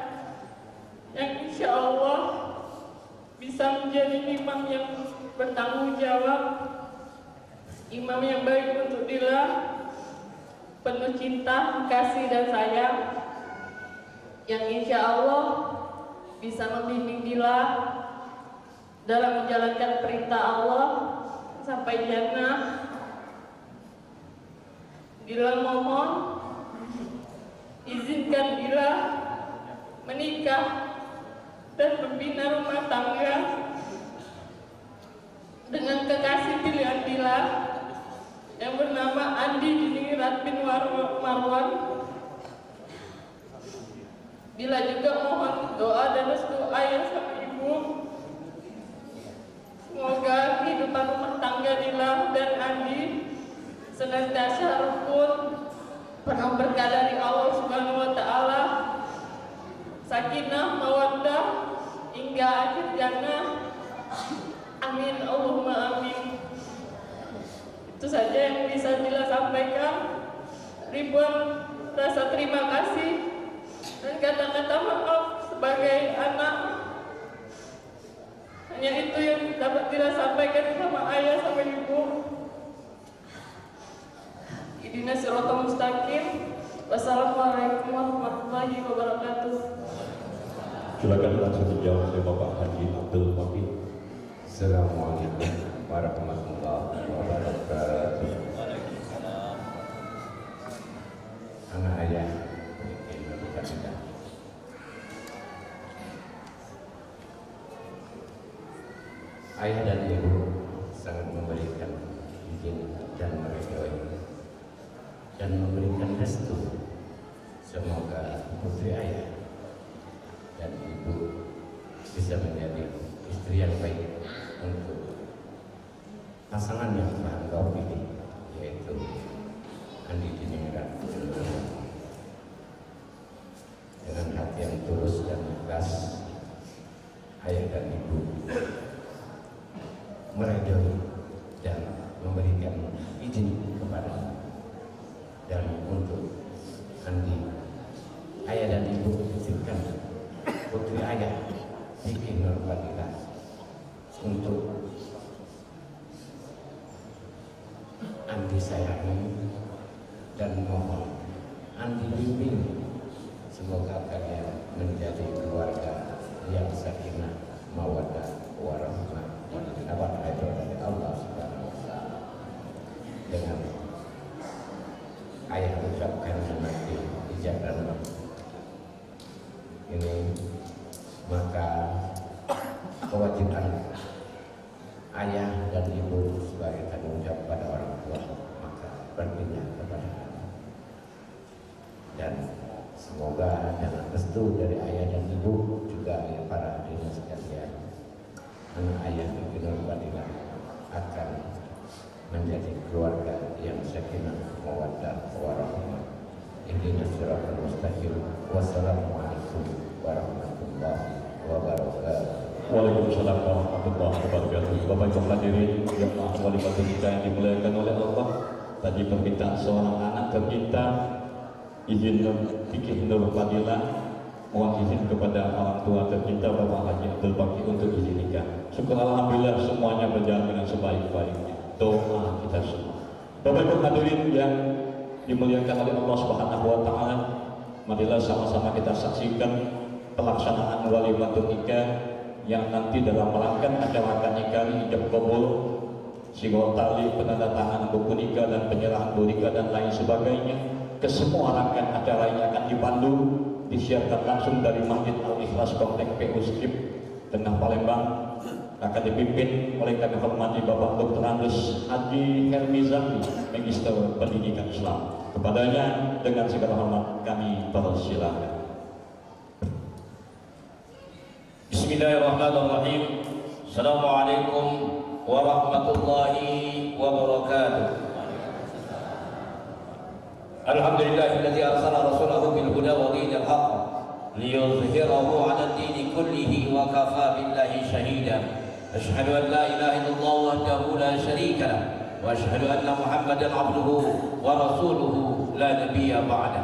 yang insya Allah bisa menjadi imam yang bertanggung jawab, imam yang baik untuk Dila, penuh cinta, kasih dan sayang, yang insya Allah bisa membimbing Dila dalam menjalankan perintah Allah sampai jannah. Dila mohon izinkan Dila menikah dan membina rumah tangga dengan kekasih pilihan Dila yang bernama Andi Diningrat bin Marwan. Dila juga mohon doa dan restu ayah sama ibu. Semoga kehidupan rumah tangga Dila dan Andi senantiasa rukun, penuh berkah dari Allah Subhanahu wa taala, sakinah, mawaddah hingga akhir jannah. Amin Allahumma amin. Itu saja yang bisa Dila sampaikan. Ribuan rasa terima kasih dan kata-kata maaf sebagai anak. Hanya itu yang dapat Dila sampaikan sama ayah sama ibu. Ihdinas siratal mustaqim. Wassalamualaikum warahmatullahi wabarakatuh. Silakan langsung dijawab oleh Bapak Haji Abdul Wahid. Assalamualaikum warahmatullahi wabarakatuh. Anak ayah, ayah dan ibu sangat memberikan izin dan meridhoi dan memberikan restu. Semoga putri ayah dan ibu bisa menjadi istri yang baik untuk pasangan yang telah engkau pilih, yaitu Andi Diningrat. Dengan hati yang tulus dan ikhlas, ayah dan ibu meridhoi dan memberikan izin kepada dan untuk Andi, ayah dan ibu izinkan putri ayah Siti Nurfadilah untuk Andi sayangi dan mohon Andi bimbing. Semoga kalian menjadi keluarga yang sakinah, mawaddah, warahmah, dapat ridho dari Allah Subhanahu wa taala. Dengan ayah ucapkan nanti ijazah ini, maka kewajiban ayah dan ibu sebagai tanggung jawab pada orang tua maka berpindah kepada kami. Dan semoga dengan restu dari ayah dan ibu juga ya para hadirin sekalian, anak ayah Bibi Nurfadilah akan menjadi keluarga yang sakinah, mawaddah, warahmah. Ihdinas siratal mustaqim. Wassalamualaikum warahmatullahi wabarakatuh. Waalaikumsalam warahmatullahi wabarakatuh. Bapak Ibu hadirin yang wali batu kita yang dimuliakan oleh Allah, tadi permintaan seorang anak tercinta, izin Fikih Nurfadilah mohon izin kepada orang tua tercinta Bapak Haji Abdul Baki untuk izin nikah. Syukur alhamdulillah semuanya berjalan dengan sebaik-baiknya. Doa kita semua. Bapak Ibu hadirin yang dimuliakan oleh Allah Subhanahu wa taala, marilah sama-sama kita saksikan pelaksanaan walimatul nikah yang nanti dalam rangka acara akad nikah, ijab kabul, sigol tali, penandatanganan buku nikah dan penyerahan buku nikah dan lain sebagainya. Kesemua rangkaian acara ini akan dipandu, disiarkan langsung dari Masjid Al-Ikhlas Komplek PU Strip Tengah Palembang. Akan dipimpin oleh kami hormati Bapak Dr. Andes Haji Helmi Zaki, Magister Pendidikan Islam. Kepadanya dengan segala hormat kami persilakan. Bismillahirrahmanirrahim. Assalamualaikum warahmatullahi wabarakatuh. Alhamdulillahilladzi arsala rasulahu bil huda wa dinil haqq liyuzhirahu 'ala ad-dini kullihi wa kafa billahi shahida. Asyhadu an la ilaha illallah wahdahu la syarika lah wa asyhadu anna Muhammadan 'abduhu wa rasuluhu la nabiyya ba'da.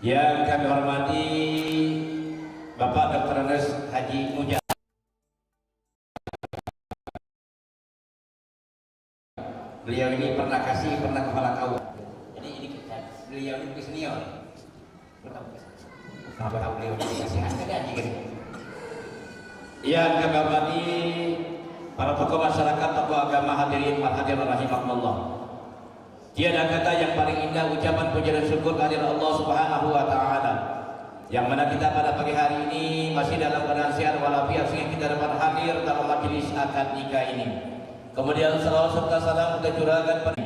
Yang kami hormati Bapak Dr. Andes Haji Mujahid, beliau ini pernah kasih, pernah kepala kau. Jadi ini kita, beliau ini senior. Kenapa beliau ini kasih hasil haji gitu? Yang kami hormati para tokoh masyarakat, tokoh agama, hadirin hadirin rahimakumullah. Tiada kata yang paling indah ucapan puji dan syukur kehadirat Allah Subhanahu wa taala. Yang mana kita pada pagi hari ini masih dalam keadaan sehat walafiat sehingga kita dapat hadir dalam majelis akad nikah ini. Kemudian salawat serta salam kita curahkan pada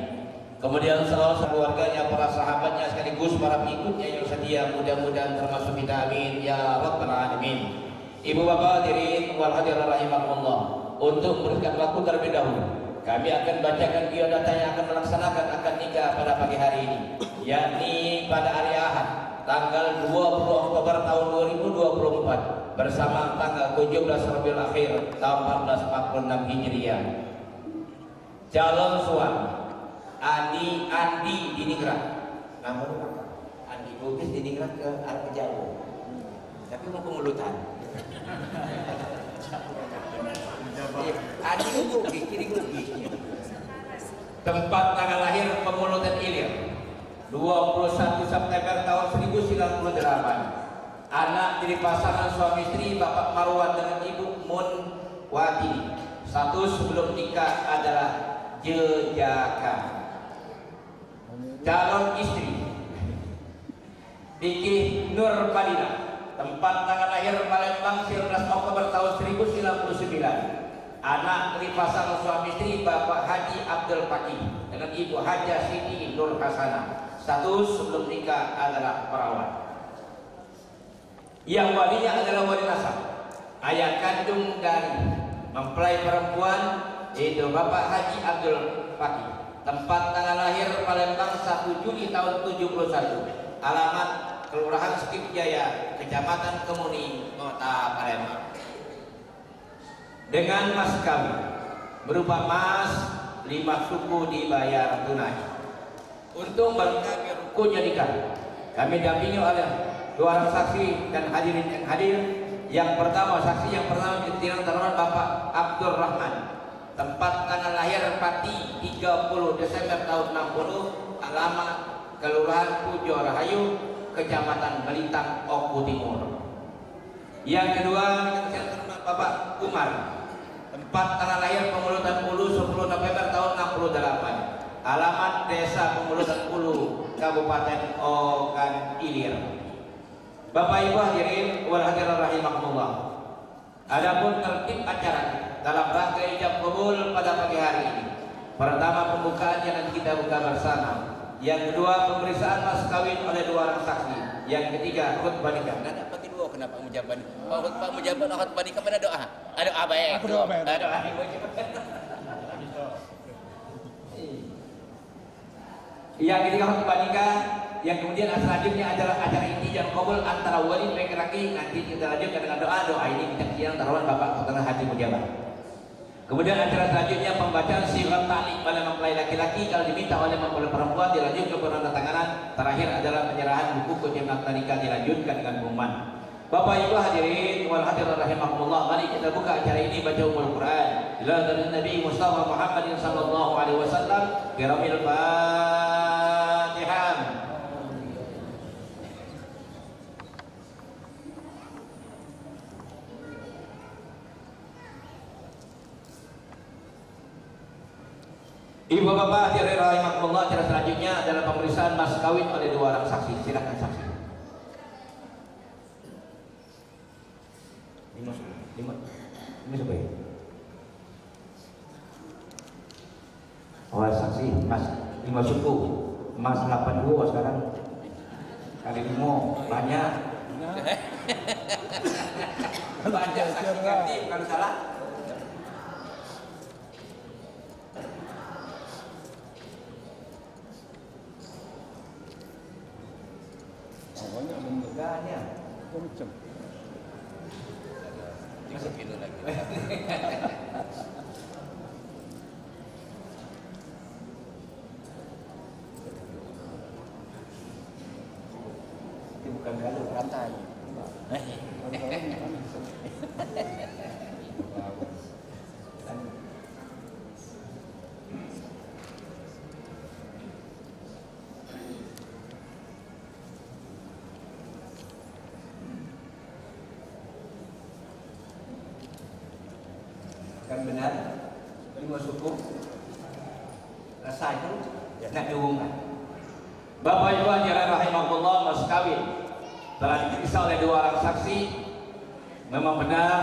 kemudian salawat keluarganya, para sahabatnya sekaligus para pengikutnya yang setia, mudah-mudahan termasuk kita, amin ya rabbal alamin. Ibu bapak hadirin wal hadirin rahimakumullah, untuk memberikan waktu terlebih dahulu kami akan bacakan biodata yang akan melaksanakan akad nikah pada pagi hari ini, yakni pada hari Ahad tanggal 20 Oktober tahun 2024 bersama tanggal 17 Rabiul Akhir tahun 1446 Hijriah. Calon suami Andi Diningrat. Nama lu apa? Andi Bugis Diningrat ke arah Jawa. Tapi mau pengulutan. Andi Bugis, kiri Bugisnya. Tempat tanggal lahir pengulutan Ilir 21 September tahun 1998. Anak dari pasangan suami istri Bapak Marwan dengan Ibu Munwati. Status sebelum nikah adalah jejaka. Calon istri Diki Nur Madinah. Tempat tanggal lahir Palembang 19 Oktober tahun 1999. Anak dari pasangan suami istri Bapak Haji Abdul Fakih dengan Ibu Haja Siti Nur Hasanah. Status sebelum nikah adalah perawat. Yang walinya adalah wali nasab, ayah kandung dari mempelai perempuan, yaitu Bapak Haji Abdul Fakih. Tempat tanggal lahir Palembang 1 Juli tahun 71. Alamat Kelurahan Skip Jaya, Kecamatan Kemuni, Kota Palembang. Dengan mas kawin berupa mas 5 suku dibayar tunai. Untuk melengkapi rukunnya nikah, kami dampingi oleh 2 orang saksi dan hadirin yang hadir. Yang pertama, saksi yang pertama ditirang terhormat Bapak Abdul Rahman. Tempat tanggal lahir Pati 30 Desember tahun 60. Alamat Kelurahan Pujo Rahayu, Kecamatan Melintang, Oku Timur. Yang kedua, ditirang terhormat Bapak Umar. Tempat tanggal lahir Pemulutan Ulu 10 November tahun 68. Alamat Desa Pemulutan Ulu, Kabupaten Ogan Ilir. Bapak Ibu hadirin wal hadirin rahimakumullah. Adapun tertib acara dalam rangka ijab kabul pada pagi hari ini. Pertama, pembukaan yang nanti kita buka bersama. Yang kedua, pemeriksaan mas kawin oleh 2 orang saksi. Yang ketiga, khutbah nikah. Nah, dapat dua kenapa mujaban? Pak mujaban khutbah nikah mana doa? Ada doa baik. Aku doa baik. Ada doa. Yang ketiga khutbah nikah. Yang kemudian selanjutnya adalah acara inti yang kabul antara wali laki-laki. Nanti kita lanjutkan dengan doa ini kita kian taruhan Bapak Ketua Haji Mujabah. Kemudian acara selanjutnya pembacaan sirat ta'liq oleh mempelai laki-laki, kalau diminta oleh mempelai perempuan dilanjut ke penandatanganan. Terakhir adalah penyerahan buku kunci akta nikah dilanjutkan dengan pengumuman. Bapak Ibu hadirin wal hadirin rahimakumullah, mari kita buka acara ini baca umul Quran. Ila dari Nabi Mustafa Muhammadin sallallahu alaihi wasallam. Biramil Fatihah. Ibu bapak hadirin rahimakumullah, acara selanjutnya adalah pemeriksaan mas kawin oleh 2 orang saksi. Silakan saksi. 5 siapa ya? Oh saksi mas 5 suku, mas 82 sekarang kali 5 banyak. Banyak saksi ganti bukan salah. Banyak banyak. Kenceng. Kilo lagi. Itu bukan galuh, rantai. Kan benar 5 suku rasa itu nak diumumkan. Bapak Ibu hadirin rahimakumullah, mas kawin telah diperiksa oleh 2 orang saksi. Memang benar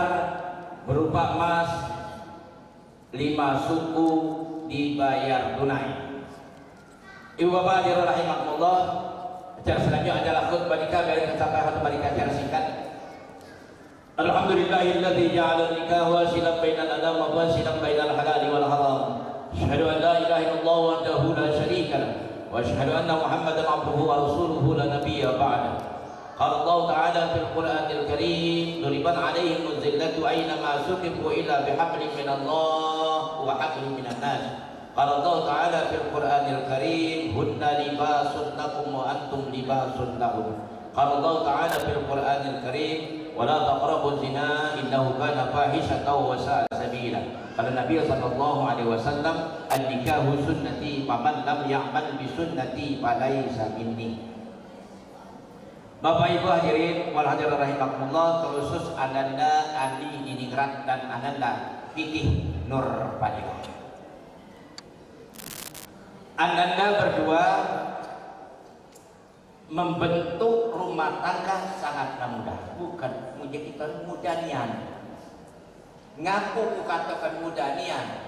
berupa emas 5 suku dibayar tunai. Ibu bapak hadirin rahimakumullah, acara selanjutnya adalah khutbah nikah. Dari sampai khutbah nikah secara singkat. Alhamdulillahilladzi ja'ala nikah wasilan bainal adam wa wasilan bainal halali wal haram. وأشهد أن محمدا عبده ورسوله لا نبي بعده. قال الله تعالى في القرآن الكريم ضربت عليهم الذلة أينما سكبوا إلا بحبل من الله وحبل من الناس. قال الله تعالى في القرآن الكريم هن لباس لكم وأنتم لباس لهم. قال الله تعالى في القرآن الكريم ولا تقربوا الزنا إنه كان فاحشة وساء سبيلا. قال النبي صلى الله عليه وسلم النكاح سنتي فمن لم يعمل بسنتي فليس مني. Bapak Ibu hadirin wal hadirat rahimakumullah, khusus Ananda Andi Diningrat dan Ananda Fikih Nur Fadilah. Ananda berdua membentuk rumah tangga sangatlah mudah, bukan menjadi mudanian. Ngaku katakan mudanian,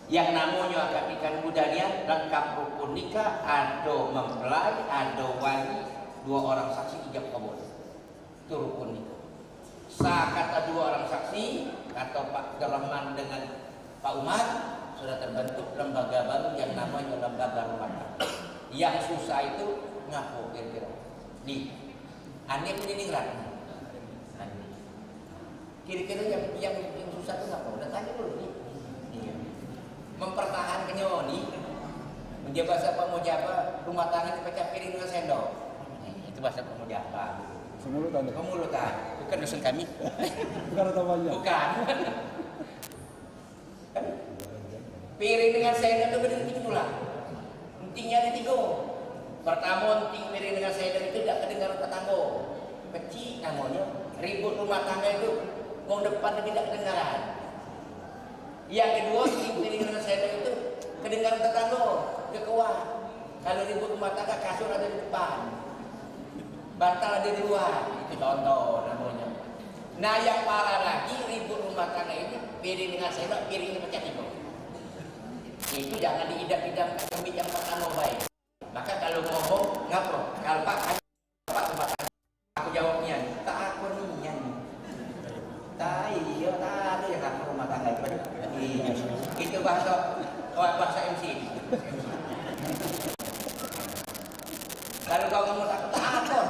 yang namanya akan nikah mudanian lengkap rukun nikah, ada mempelai, ada wali, 2 orang saksi ijab kabul, itu rukun nikah. Sah kata 2 orang saksi, kata Pak Abdurrahman dengan Pak Umar, sudah terbentuk lembaga baru yang namanya lembaga rumah tangga. Yang susah itu ngaku kira-kira di aneh peninggalan. Kira-kira yang susah itu ngaku. Udah tanya dulu nih. Mempertahankannya nih, menjadi bahasa pemujaba rumah tangga dipecah piring dengan sendok. Itu bahasa pemujaba. Semulutan. Pemulutan, bukan dusun kami. Bukan ratapannya. Bukan. Piring dengan sendok itu beda pula. Intinya ada 3. Pertama, ting piring dengan sendok itu tidak kedengaran tetangga. Kecil namanya. Ribut rumah tangga itu mau depan tidak kedengaran. Yang kedua, ting piring dengan sendok itu kedengaran tetangga. Kekuat. Kalau ribut rumah tangga, kasur ada di depan, bantal ada di luar. Itu contoh namanya. Nah, yang parah lagi ribut rumah tangga ini piring dengan sendok, piringnya pecah 3. Itu jangan diidam-idam kami yang pertama baik. Maka kalau ngomong ngapro, kalau Pak rumah tangga, aku jawabnya tak aku nian. Tak iya tak ada yang ngaku rumah tangga itu. Itu bahasa MC. Kalau kau ngomong tak akor,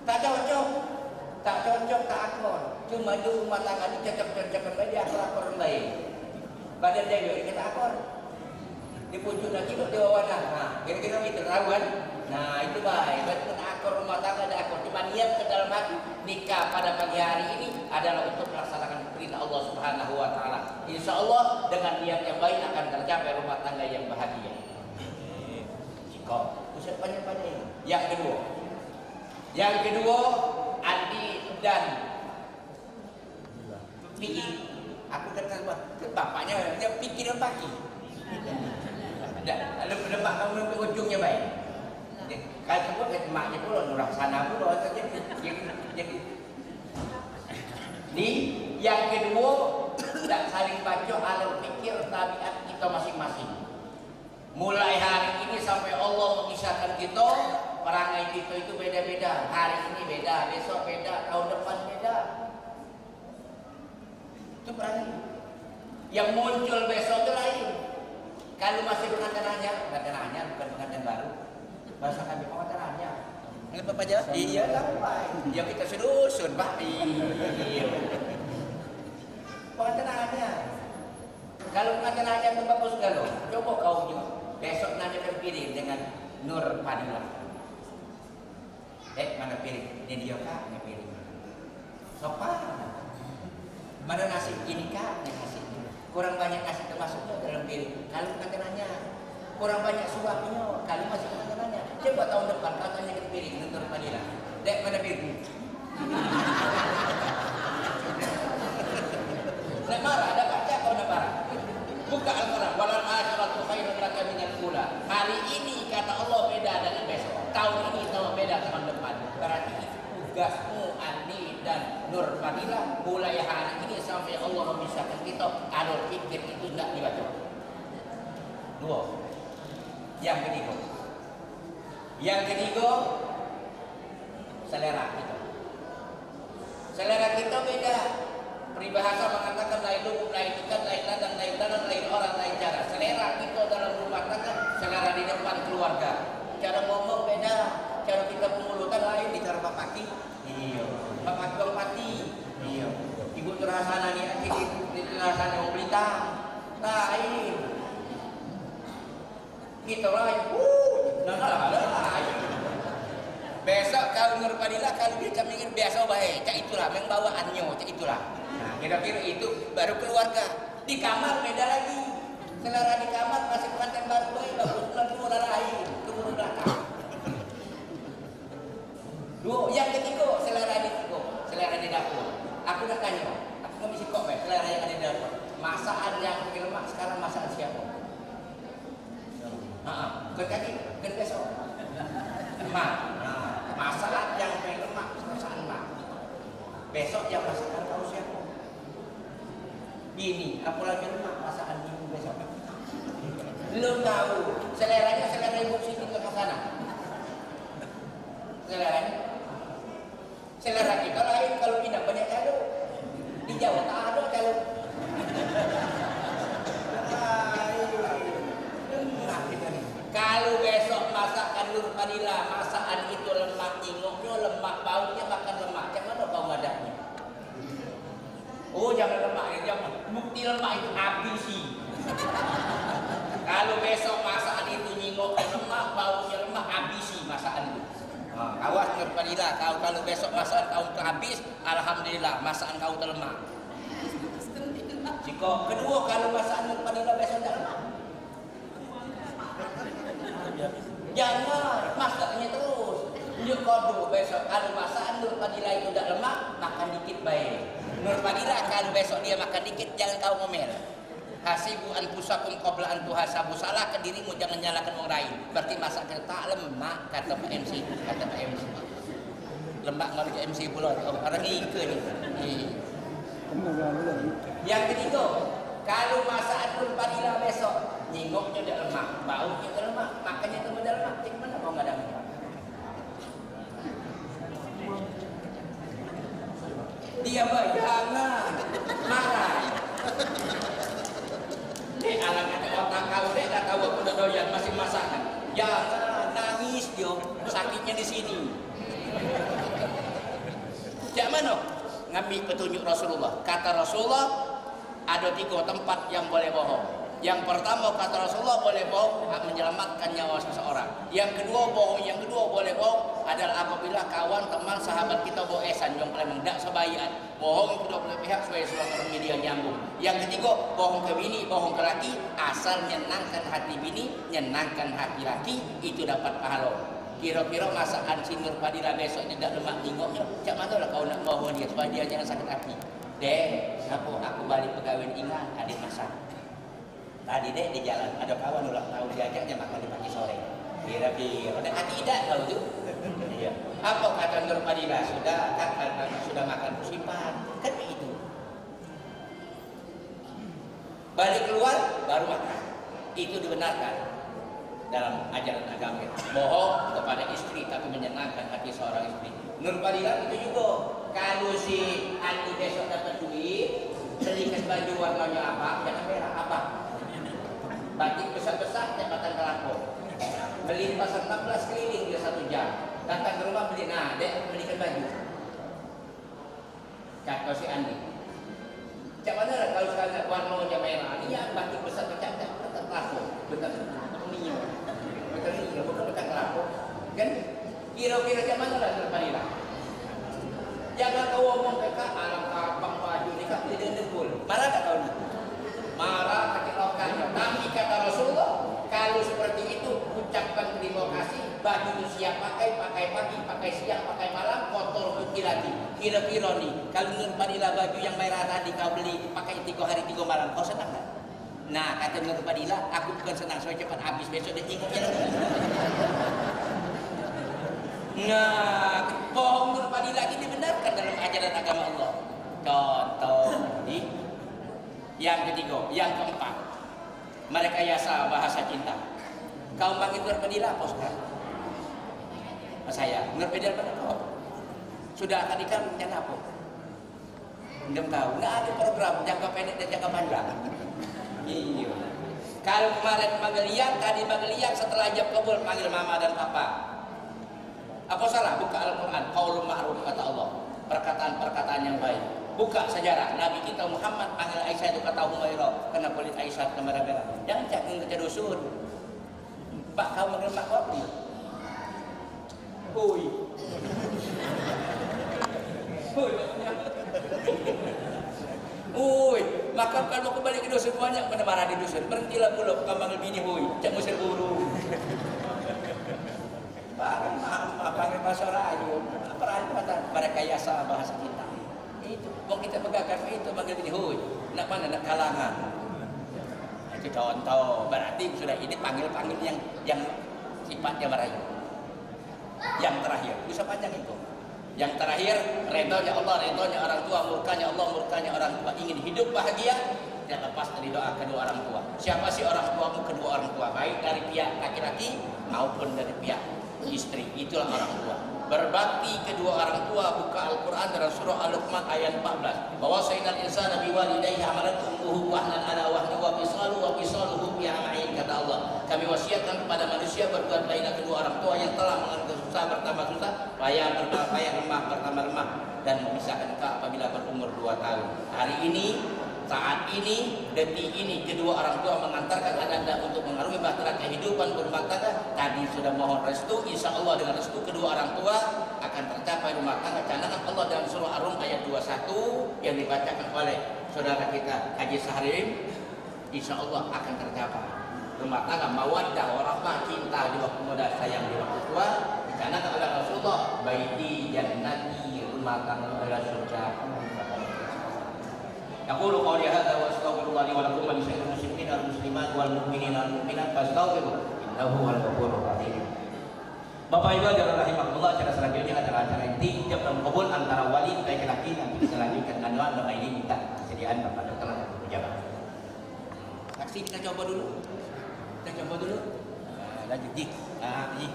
tak cocok, tak akor. Cuma di rumah tangga ini cocok-cocokan baik, akor baik. Badan dia juga kita akor. Di pucuk lagi di bawah nah, kira-kira itu rawan. Nah itu baik. Betul akor rumah tangga ada akor. Cuma niat ke dalam hati nikah pada pagi hari ini adalah untuk melaksanakan perintah Allah Subhanahu Wa Taala. Insya Allah dengan niat yang baik akan tercapai rumah tangga yang bahagia. Jika usah panjang-panjang. Yang kedua, Andi dan Vicky. Aku kata ke bapaknya, dia pikiran pagi. Lemak kamu sampai ujungnya baik. Kalau sebut ke emaknya pula, nurah sana pula. Jadi, yang kedua, tidak saling baca alur pikir tabiat kita masing-masing. Mulai hari ini sampai Allah mengisahkan kita, perangai kita itu beda-beda. Hari ini beda, besok beda, tahun depan beda. Itu berani. Yang muncul besok itu lain. Kalau masih pengantinannya bukan pengantin baru. Bahasa kami pengantinannya. Kenapa Pak Jawa? Iya sampai. Ya kita sedusun Pak. Iya. Pengantinannya. Kalau pengantinannya itu bagus galau. Coba kau juga. Besok nanti terpilih dengan Nur Fadilah. Mana piring? Ini dia Kak, ini piring. Sopan. Mana nasi ini Kak, ini nasi. Kurang banyak nasi termasuknya dalam piring. Kalau katanya kurang banyak suapnya, kali masih katanya. Coba tahun depan katanya ke piring Nur Fadilah. Dek mana piring? Nak marah, ada baca kau nak marah. Buka Al-Quran. Walal akhiratu khairun laka minal ula. Hari ini kata Allah beda dengan besok. Tahun ini sama beda tahun depan. Berarti tugasmu Andi dan Nur Fadilah mulai hari ini sampai Allah memisahkan kita. Alur pikir itu tidak dibaca. 2. Yang ketiga, selera kita. Selera kita beda. Peribahasa mengatakan lain lubuk, lain ikan, lain ladang, lain tanah, lain orang, lain cara. Selera kita dalam rumah tangga, selera di ngomong beda. Cara kita pengulutan lain di cara papaki. Iya. Papaki bang pati. Iya. Ibu terasana nih, di terasana yang Blitar. Lain. Kita lain. Lain. Besok kalau Nurpadila kalau dia mikir biasa baik, cak itulah yang bawaannya, cak itulah. Nah, kira-kira itu baru keluarga. Di kamar beda lagi. Selera di kamar masih pengantin baru baik, bagus nanti mulai lain, turun belakang. Dua, yang ketiga selera di dapur, selera di dapur. Aku nak tanya, aku nggak bisa kok selera yang ada di dapur. Masakan yang lemak sekarang masakan siapa? Kaki, besok. Lemak. Masakan yang lemak, masakan lemak. Besok yang masakan tahu siapa? Ini, aku lagi lemak masakan ini besok. Belum tahu. Seleranya selera ibu sini ke sana. Seleranya. Selera kita lain kalau tidak banyak calon. Di Jawa tak ada calon. Kalau besok masakan Nurpadila, masakan itu lemak nyingoknya, lemak baunya, makan lemak. Macam mana bau adanya? Oh jangan lemak, jangan. Bukti lemak itu habisi. Kalau besok masakan itu nyingoknya lemak, baunya lemak, habisi masakan itu. Awas Nurpadila, kalau besok masakan kau terhabis, alhamdulillah masakan kau terlemak. Jika kedua kalau masakan Nurpadila besok tak lemak. Jangan masaknya terus. Nyukodo besok kalau masakan Nurpadila itu tak lemak, makan dikit baik. Nurpadila kalau besok dia makan dikit, jangan kau ngomel. Hasibu anfusakum qabla an tuhasabu. Salah ke dirimu, jangan nyalakan orang lain. Berarti masakan tak lemak, kata Pak MC. Kata Pak MC. Lemak malu ke MC pula. Orang ika ni. Yang ketiga, kalau masakan Nurpadila besok, nyingoknya tak lemak, baunya tak lemak, makannya tak lemak. Cik mana kau ngadang? Dia jangan marah. Dek alam kata otak kau, dek dah tahu aku dah doyan masih masakan. Jangan nangis dia, sakitnya di sini. Jak mana? Ngambil petunjuk Rasulullah. Kata Rasulullah ada 3 tempat yang boleh bohong. Yang pertama kata Rasulullah boleh bohong menyelamatkan nyawa seseorang. Yang kedua bohong, yang kedua boleh bohong adalah apabila kawan, teman, sahabat kita bohong esan yang paling mendak sebaikan. Bohong kedua belah pihak supaya suatu media nyambung. Yang ketiga bohong ke bini, bohong ke laki, asal nyenangkan hati bini, nyenangkan hati laki, itu dapat pahala. Kira-kira masakan si Nurpadila besok tidak lemak tingoknya, cak mana lah kau nak bohong dia supaya dia jangan sakit hati. Dek, aku balik pegawai ingat adik masak. Tadi dek di jalan ada kawan ulang tahun diajaknya makan di pagi sore. Kira-kira ada tidak tahu tu. Iya. Apa kata Nurpadila? Sudah makan simpan. Kan begitu. Balik keluar baru makan. Itu dibenarkan dalam ajaran agama. Bohong kepada istri tapi menyenangkan hati seorang istri. Nurpadila itu juga. Kalau si Andi besok dapat duit, belikan baju warnanya apa? Jangan merah apa? Batik besar-besar jabatan kelapa. Beli pasar 16 keliling dia 1 jam. Datang ke rumah beli, nah dek belikan baju. Kata si Andi. Cak mana lah kalau sekarang warnanya merah? Ini yang batik besar macam betul kelapa. Betul ini. Betul ini, bukan kelapa. Kan? Kira-kira cak mana lah Nurpadila? Jangan kau ngomong mereka alam kapang baju ni kak beli dengkul. Marah tak kau ni? Marah kecewakan. Tapi kata Rasulullah, kalau seperti itu ucapkan terima kasih. Baju itu siap pakai pagi, pakai siang, pakai malam, kotor putih lagi. Kira-kira ni, kalau Nurpadila baju yang merah tadi kau beli pakai 3 hari 3 malam, kau senang tak? Nah kata Nurpadila, aku bukan senang supaya cepat habis besok dia tengoknya lagi. Nah, bohong Nurpadila ini dibenarkan dalam ajaran agama Allah. Contoh ini. Yang ketiga, yang keempat, mereka yasa bahasa cinta. Kau panggil Nurpadila apa sekarang? Saya, Nurpadila mana kau? Sudah akan nikah rencana apa? Belum tahu. Nggak ada program jangka pendek dan jangka panjang. Iya. Kalau kemarin panggil yang, tadi panggil yang, setelah jam kabul panggil mama dan papa. Apa salah? Buka Al-Quran, qaulun ma'ruf kata Allah, perkataan-perkataan yang baik. Buka sejarah Nabi kita Muhammad panggil Aisyah itu kata Humairah, kena kulit Aisyah ke merah-merah. Jangan cakap ke dusun. Pak kau panggil mak kau apa? Hui. Hui, maka kalau kembali ke dusun banyak pada marah di dusun. Berhentilah pula kau panggil bini hui, cak musir buru. Panggil bahasa Rayu, Rayu kata merekayasa bahasa kita. Itu, mau kita pegangkan itu panggil bini hui. Nak mana nak kalangan. Itu contoh. Berarti sudah ini panggil yang sifatnya merayu. Yang terakhir, bisa panjang itu. Yang terakhir, redhonya Allah, redhonya orang tua, murkanya Allah, murkanya orang tua. Ingin hidup bahagia, tidak lepas dari doa kedua orang tua. Siapa sih orang tuamu? Kedua orang tua, baik dari pihak laki-laki maupun dari pihak istri. Itulah orang tua. Berbakti kedua orang tua. Buka Al-Quran dalam surah Al-Luqman ayat 14. Bahwa sayyidal insana biwalidayhi hamalat ummuhu wahnan ala wahni wa fisaluhu bi amain, kata Allah. Kami wasiatkan kepada manusia berbuat baiklah kedua orang tua yang telah mengalami susah bertambah susah, payah lemah bertambah lemah, dan memisahkan engkau apabila berumur 2 tahun. Hari ini, saat ini, detik ini, kedua orang tua mengantarkan anda untuk mengarungi bahtera kehidupan berumah tangga. Tadi sudah mohon restu, insya Allah dengan restu kedua orang tua akan tercapai rumah tangga. Candangan Allah dalam surah Ar-Rum ayat 21 yang dibacakan oleh saudara kita Haji Sahrim, insya Allah akan tercapai rumah tangga mawaddah warahmah, cinta di waktu muda, sayang di waktu tua. Dicanangkan oleh Rasulullah, baiti jannati, rumah tangga adalah surga. Yaqulu qawli hadza wa astaghfirullah li wa lakum wa li sairil muslimin wal muslimat wal mu'minin wal mu'minat fastaghfiruh innahu huwal ghafurur rahim. Bapak Ibu hadirin rahimakumullah, acara selanjutnya adalah acara inti jam kabul antara wali laki-laki. Nanti kita lanjutkan dengan doa ini, minta kesediaan Bapak Dokter dan pejabat. Saksi kita coba dulu. Lanjut Ji. Ji.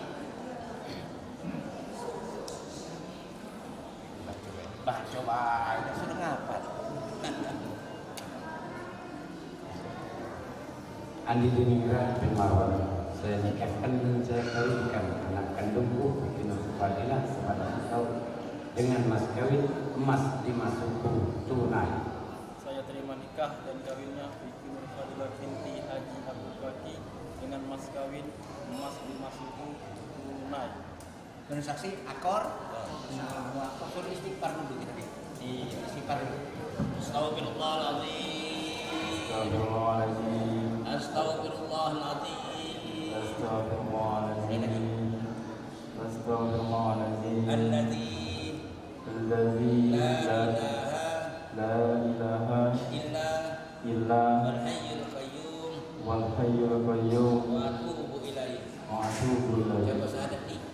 Coba itu sudah ngapal. Andi Diningrat bin Marwan, saya nikahkan dan saya kawinkan anak kandungku Binur Fadilah kepada engkau dengan mas kawin emas 5 suku tunai. Saya terima nikah dan kawinnya Binur Fadilah binti Haji Abdul Baki dengan mas kawin emas 5 suku tunai. Transaksi akor. Akor istighfar dulu kita di istighfar dulu. Astagfirullahaladzim. Astagfirullahaladzim. Astagfirullahaladzim. Alladzi la ilaha illa wal hayyul qayyum wa atubu ilaih. Coba sadaqi.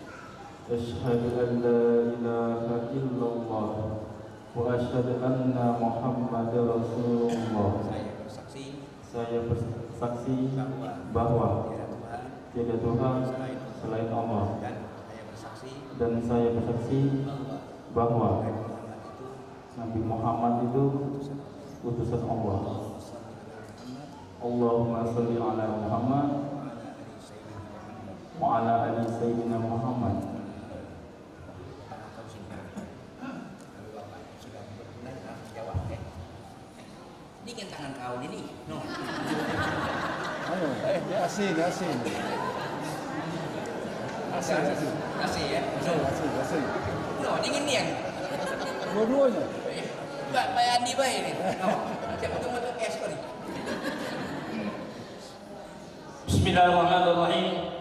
Asyhadu an la ilaha illallah wa asyhadu anna Muhammadar Rasulullah. Saya bersaksi bahwa tiada Tuhan selain Allah, dan saya bersaksi bahwa Nabi Muhammad itu utusan Allah. Allahumma sholli ala Muhammad wa ala ali sayyidina Muhammad. Dingin tangan kau ini. No. Ayo, asin. Asin ya. Asin. No, dingin nih yang. Dua-duanya. Mbak Andi baik ini. No. Siapa tuh mau es kali. Bismillahirrahmanirrahim.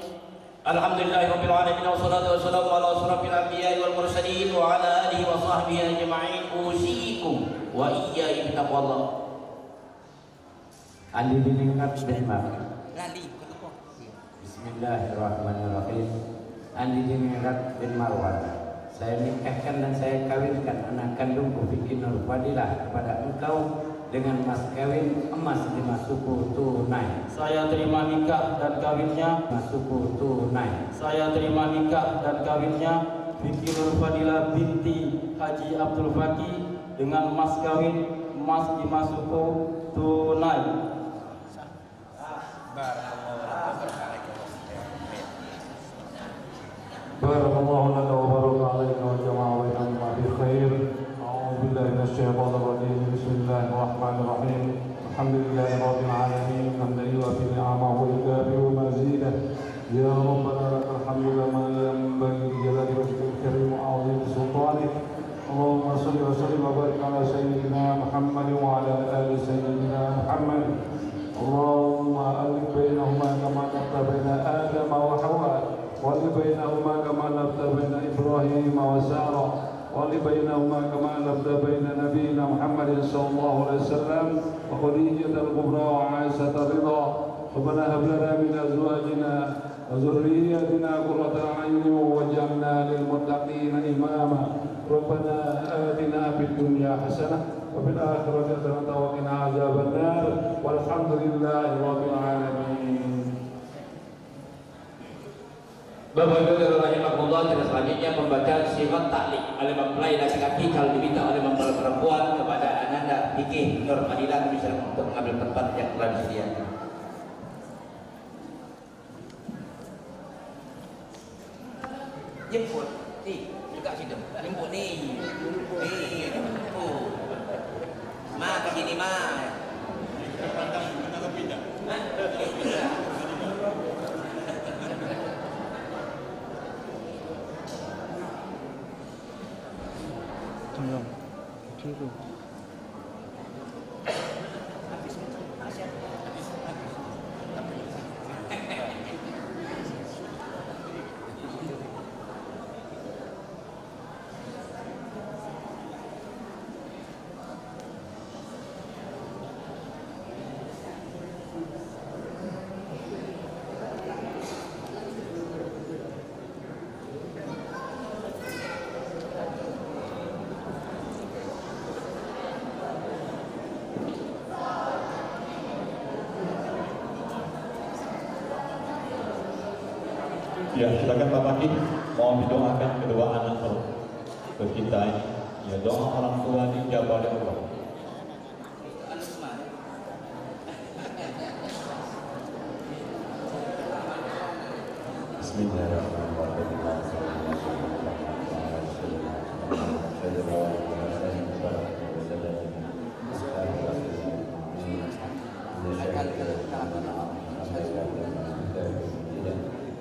Alhamdulillahirabbil alamin wassalatu wassalamu ala asrofil anbiya'i wal mursalin wa ala alihi wa sahbihi ajma'in. Usikum wa iyya bittaqwallah. Andi Diningrat bin Marwan. Lali. Bismillahirrahmanirrahim. Andi Diningrat bin Marwan, saya nikahkan dan saya kawinkan anak kandungku Vicky Nur Fadilah kepada engkau dengan mas kawin emas 5 suku tunai. Saya terima nikah dan kawinnya 5 suku tunai. Saya terima nikah dan kawinnya Vicky Nur Fadilah binti Haji Abdul Baki dengan mas kawin emas 5 suku tunai. الحمد لله رب العالمين حمدا يوافي نعمه ويكافئ مزيده يا ربنا لك الحمد كما ينبغي لجلال وجهك الكريم وعظيم سلطانك اللهم صل وسلم وبارك على سيدنا محمد وعلى ال سيدنا محمد اللهم الف بينهما كما الفت بين ادم وحواء والف بينهما كما الفت بين ابراهيم وساره والف بينهما كما الفت بين نبينا محمد صلى الله عليه وسلم وخديجه الكبرى وعائشه الرضا ربنا هب لنا من ازواجنا وذرياتنا قرة أعين واجعلنا للمتقين إماما ربنا آتنا في الدنيا حسنة وفي الآخرة حسنة وقنا عذاب النار والحمد لله رب العالمين. Bapak Ibu dan rahimahullah, selanjutnya pembacaan sifat taklik oleh mempelai laki-laki kalau diminta oleh mempelai perempuan kepada Ananda Fikih Nur Fadilah bisa untuk mengambil tempat yang telah disediakan. Jemput, ni dekat situ. Jemput ni, jemput. Ma ke sini ma. Mana pindah? Tolong, kiri. Ya, silakan Pak Pakih, mohon didoakan kedua anak tercinta ini. Ya, doa orang tua dijabah oleh Allah.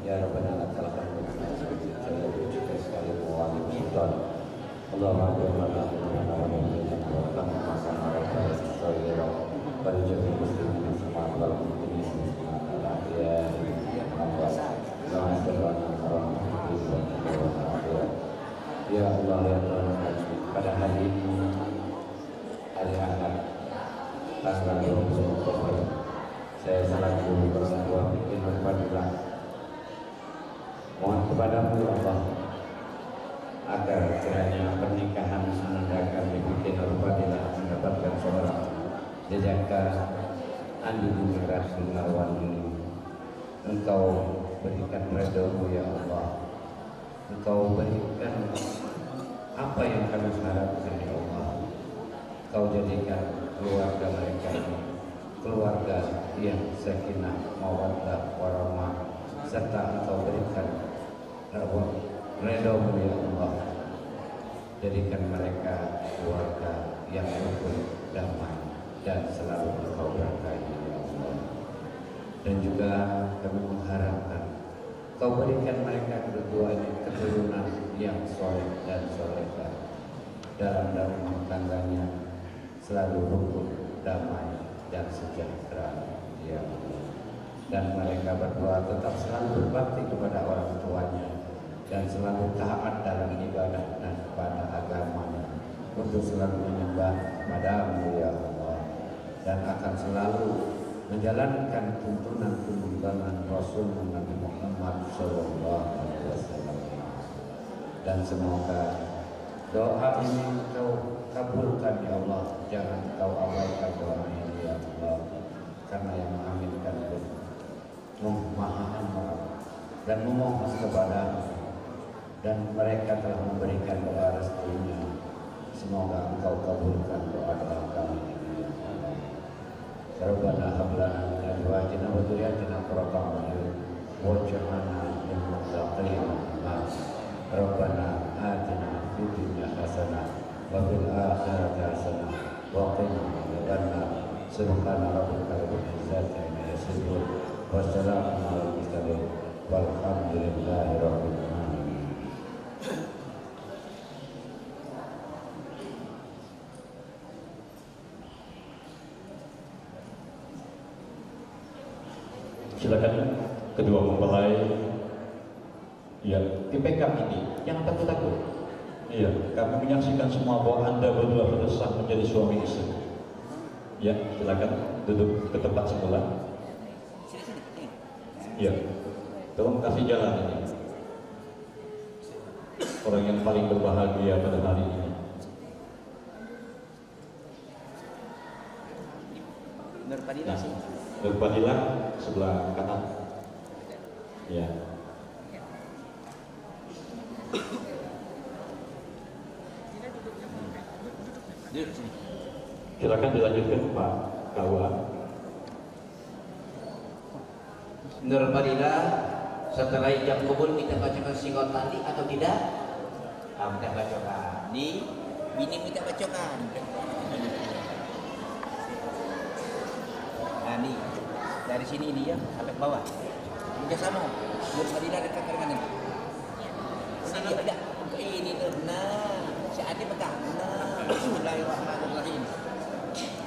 Ya Rabbana lakal hamdu saya bersyukur sekali mewali sultan Allahumma berikanlah kemenangan wa rahmatan masa mereka saudara pada jemaah muslimin semua dalam ini semua ya Allah jangan terlalu ya Allah ya Tuhan pada hari ini hari Ahad tanggal 20 Oktober saya selaku orang tua Nur Fadilah mohon kepadamu ya Allah agar kiranya pernikahan Ananda kami Nur Fadilah mendapatkan seorang jejaka Andi Bumirat Sunarwan ini. Engkau berikan redamu ya Allah, Engkau berikan apa yang kami harapkan ya Allah. Engkau jadikan keluarga mereka ini keluarga yang sakinah mawaddah warahmah, serta Engkau berikan redamu ya Allah, jadikan mereka keluarga yang rukun, damai dan selalu Engkau berkahi ya Allah. Dan juga kami mengharapkan Engkau berikan mereka berdua ini keturunan yang soleh dan solehah, dalam rumah tangganya selalu rukun, damai dan sejahtera ya Allah. Dan mereka berdua tetap selalu berbakti kepada orang tuanya dan selalu taat dalam ibadah dan kepada agamanya, untuk selalu menyembah padamu ya Allah, dan akan selalu menjalankan tuntunan Rasul Nabi Muhammad SAW. Dan semoga doa ini Engkau kabulkan ya Allah, jangan Engkau abaikan doa ini ya Allah, karena yang mengaminkan itu Maha Amal dan memohon kepada, dan mereka telah memberikan doa restunya. Semoga Engkau kabulkan doa-doa kami ini ya Allah. Rabbana hab lana min azwajina wa dhurriyyatina qurrata a'yun waj'alna lil muttaqina imama. Rabbana atina fid dunya hasanah wa fil akhirati hasanah wa qina adzabannar. Subhana rabbika rabbil izzati amma yasifun. Wassalamu ala mursalin. Walhamdulillahi rabbil alamin. Silakan kedua mempelai yang dipegang ini, jangan takut-takut. Iya, kami menyaksikan semua bahwa Anda berdua sudah sah menjadi suami istri. Ya, silakan duduk ke tempat semula. Iya, tolong kasih jalan ini. Orang yang paling berbahagia pada hari ini. Nurpadila sih. Nurpadila sebelah kanan. Ya. Silakan dilanjutkan Pak Kawa. Nurpadila setelah ijab kabul kita bacakan sigot tadi atau tidak? Kita bacakan. Di bini kita bacakan. Nah nih dari sini ini ya sampai ke bawah. Udah sama. Nurpadila dekat dengan ini. Sini tidak. Ini nah. Si Adi pegang. Nah. Bismillahirrahmanirrahim.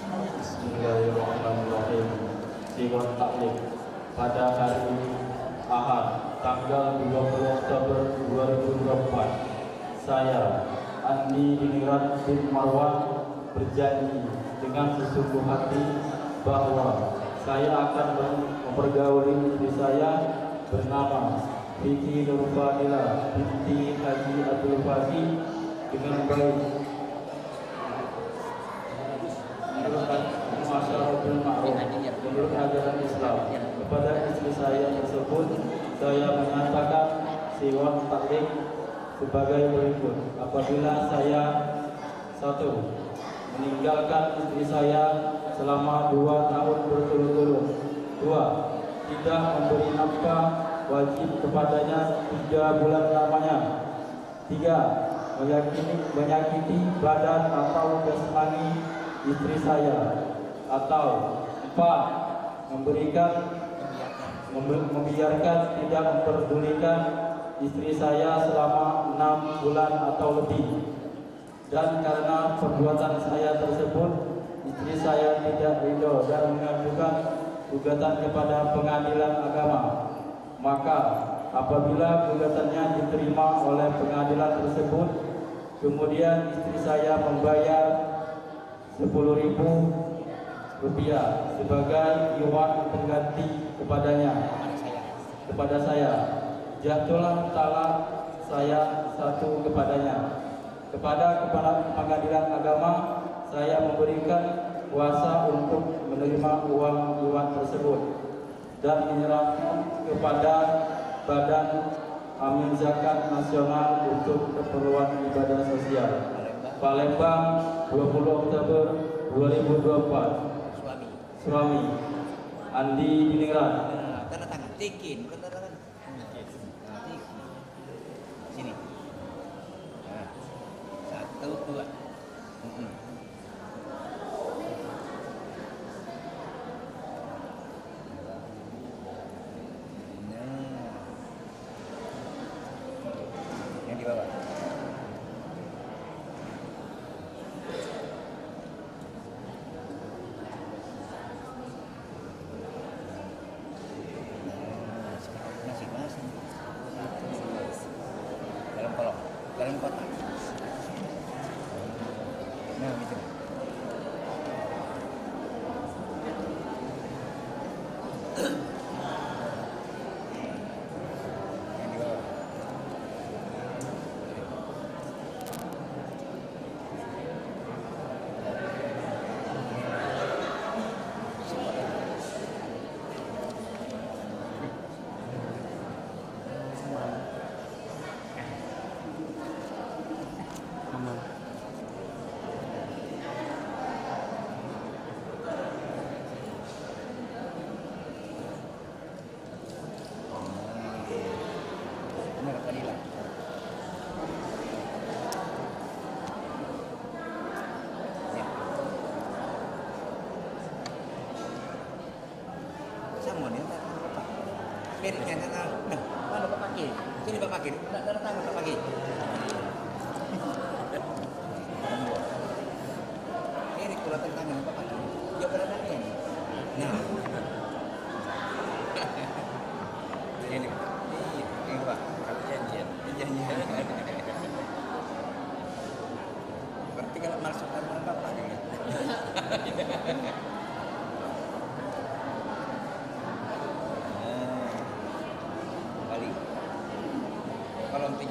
Bismillahirrahmanirrahim. Sigot taklim pada hari Ahad tanggal 20 Oktober 2024 saya Andi Diningrat bin Marwan berjanji dengan sesungguh hati bahwa saya akan mempergauli istri saya bernama Siti Nurfadila binti Haji Abdul Faqih dengan baik menurut ajaran Islam. Kepada istri saya tersebut saya menyatakan siwak taklim sebagai berikut. Apabila saya 1. meninggalkan istri saya selama 2 tahun berturut-turut. 2. tidak memberi nafkah wajib kepadanya 3 bulan lamanya. 3. menyakiti badan atau jasmani istri saya. Atau 4. membiarkan tidak memperdulikan istri saya selama 6 bulan atau lebih. Dan karena perbuatan saya tersebut, istri saya tidak ridho dan mengajukan gugatan kepada pengadilan agama. Maka apabila gugatannya diterima oleh pengadilan tersebut, kemudian istri saya membayar 10.000 rupiah sebagai iuran pengganti kepada saya. Jatuhlah talak saya 1 kepadanya. Kepada pengadilan agama saya memberikan kuasa untuk menerima uang iuran tersebut dan menyerahkan kepada Badan Amin Zakat Nasional untuk keperluan ibadah sosial. Palembang 20 Oktober 2024. Suami Andi Diningrat. Tanda tangan, tikin, bukan tanda tangan. Sini. 1, 2. Yang di bawah. tangan ya. Berit kan tangan. Nah, mana Pak Pagi? Sini Pak Pagi. Enggak ada tangan Pak Pagi. Berit kalau tangan Pak Pagi. Ya beranaknya. Nah. Ini Pak. Kalau janjian. Berarti kalau masuk tangan Bapak ya. Balik. Kolom 3.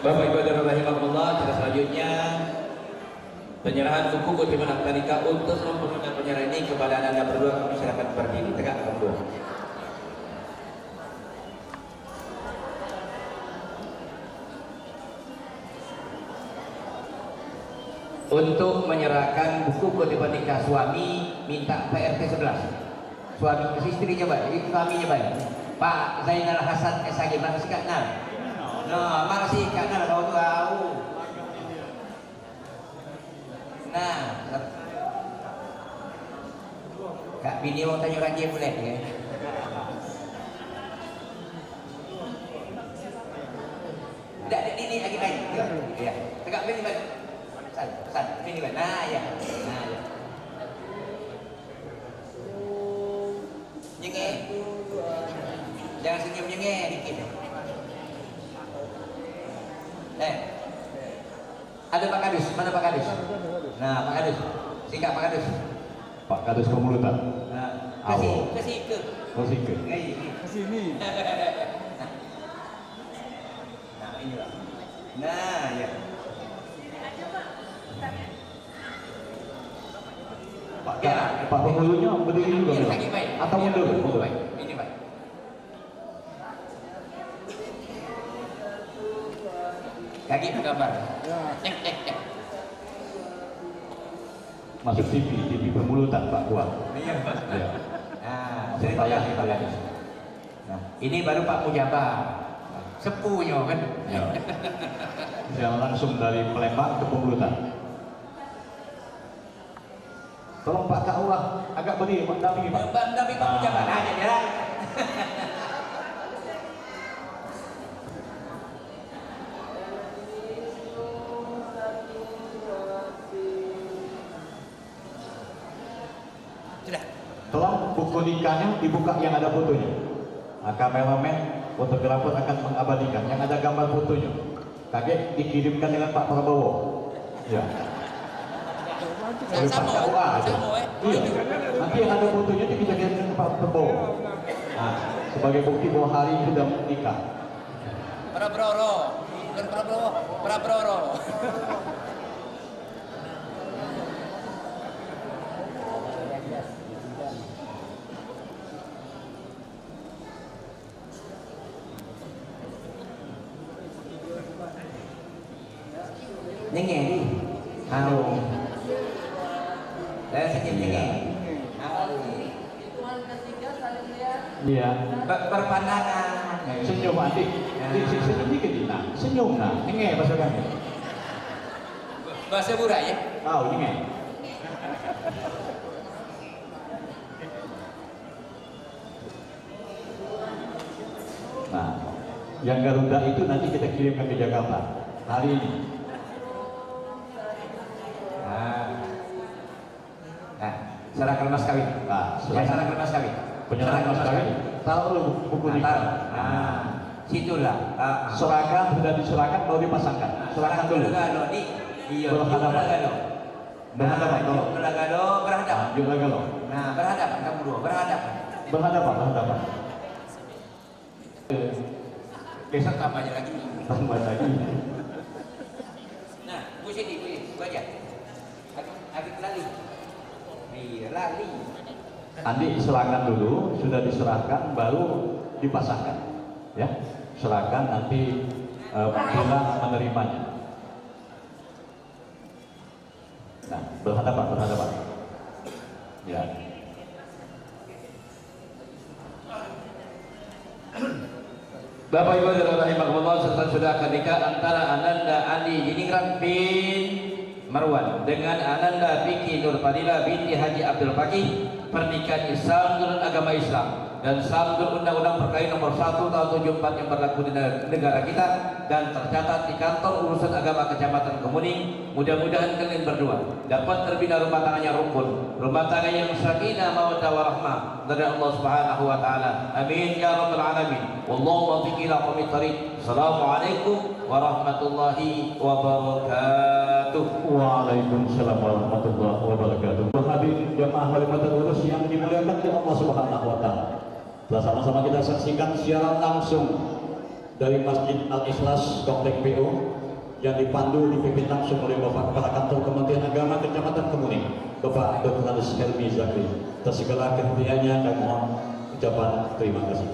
Bapak Ibu dan rahimahullah, kita selanjutnya penyerahan buku kutipan akta nikah. Untuk mempermudah penyerahan ini kepada anda berdua, kami silakan berdiri tegak berdua. Untuk menyerahkan buku kutipan nikah suami, minta PRT 11. Suami ke istrinya baik, suaminya baik. Pak Zainal Hasan SAG, makasih Kak Nal. Nah, makasih Kak Nal, kau tahu. Nah, Kak Bini mau tanya rajin boleh ya? Tidak, ini lagi baik. Ya, tegak Bini baik. Pesan, Bini baik. Nah, ya. Nah, ya. Nyenge. Jangan senyum nyenge dikit. Ada Pak Kadus, mana Pak Kadus? Nah, Pak Kadus, singkat Pak Kadus. Pak Kadus Pemulutan. Nah, kasih ke. Oh, ke. Kesini. Nah, ini Pak. Nah, ya. Pak Pemulunya berdiri juga atau mundur? Ini Pak. Kaki bergambar. Masuk TV Pemulutan Pak Kuat. Iya Pak. Ya. Nah, ceritanya kita lihat. Nah, ini baru Pak Mujaba. Sepuhnya kan. Ya. Yang langsung dari Palembang ke Pemulutan. Tolong Pak Kak Allah agak berdiri, Pak dampingi Pak. Dampingi Pak Mujaba. Nah, ya. Tolong buku nikahnya dibuka yang ada fotonya. Nah, kameramen, fotografer akan mengabadikan yang ada gambar fotonya. Kaget dikirimkan dengan Pak Prabowo. Ya. Oleh Pak Kakua aja. Iya. Nanti yang ada fotonya itu kita kirimkan ke Pak Prabowo. Nah, sebagai bukti bahwa hari ini sudah menikah. Prabroro, bukan Prabowo, Prabroro. Nyenge đi. Hào. Đây senyum nyenge. Iya. Berpandangan. Senyum adik. Senyum dikit nah. Senyum nah. Nyenge bahasa kami. Bahasa Burai ya? Tahu nyenge. Nah, yang Garuda itu nanti kita kirimkan ke Jakarta hari ini. Nah, serahkan mas kawin. Nah, serahkan mas kawin. Penyerahan mas kawin. Taruh buku nikah. Nah, Situlah. Serahkan, sudah diserahkan baru dipasangkan. Serahkan dulu. Iya. Berhadapan. Berhadapan. Berhadapan. Nah, berhadapan kamu dua, berhadapan. Berhadapan. Besok tambah lagi. Tambah lagi. Nah, gue sini, gue aja. Agak lali. Iya, lali. Nanti serahkan dulu, sudah diserahkan baru dipasangkan. Ya, serahkan nanti bilang menerimanya. Nah, berhadapan. Ya. Bapak Ibu dan rahimakumullah, serta sudah akad nikah antara Ananda Andi Jiningrat bin Marwan dengan Ananda Vicky Nur Fadila binti Haji Abdul Fakih, pernikahan Islam menurut agama Islam dan Islam menurut Undang-Undang Perkawinan Nomor 1 Tahun 74 yang berlaku di negara kita dan tercatat di Kantor Urusan Agama Kecamatan Kemuning. Mudah-mudahan kalian berdua dapat terbina rumah tangganya rukun, rumah tangga yang sakinah mawaddah warahmah dari Allah Subhanahu wa taala. Amin ya rabbal alamin. Wallahu muwaffiq ila aqwamit thariq. Assalamualaikum warahmatullahi wabarakatuh. Waalaikumsalam warahmatullahi wabarakatuh. Hadirin jamaah walimatul urus yang dimuliakan oleh Allah Subhanahu wa taala. Telah sama-sama kita saksikan siaran langsung dari Masjid Al-Ikhlas Komplek PO yang dipandu dipimpin langsung oleh Bapak Kepala Kantor Kementerian Agama Kecamatan Kemuning, Bapak Dr. Andes Helmi Zakri. Atas segala kehadirannya kami mohon ucapan terima kasih.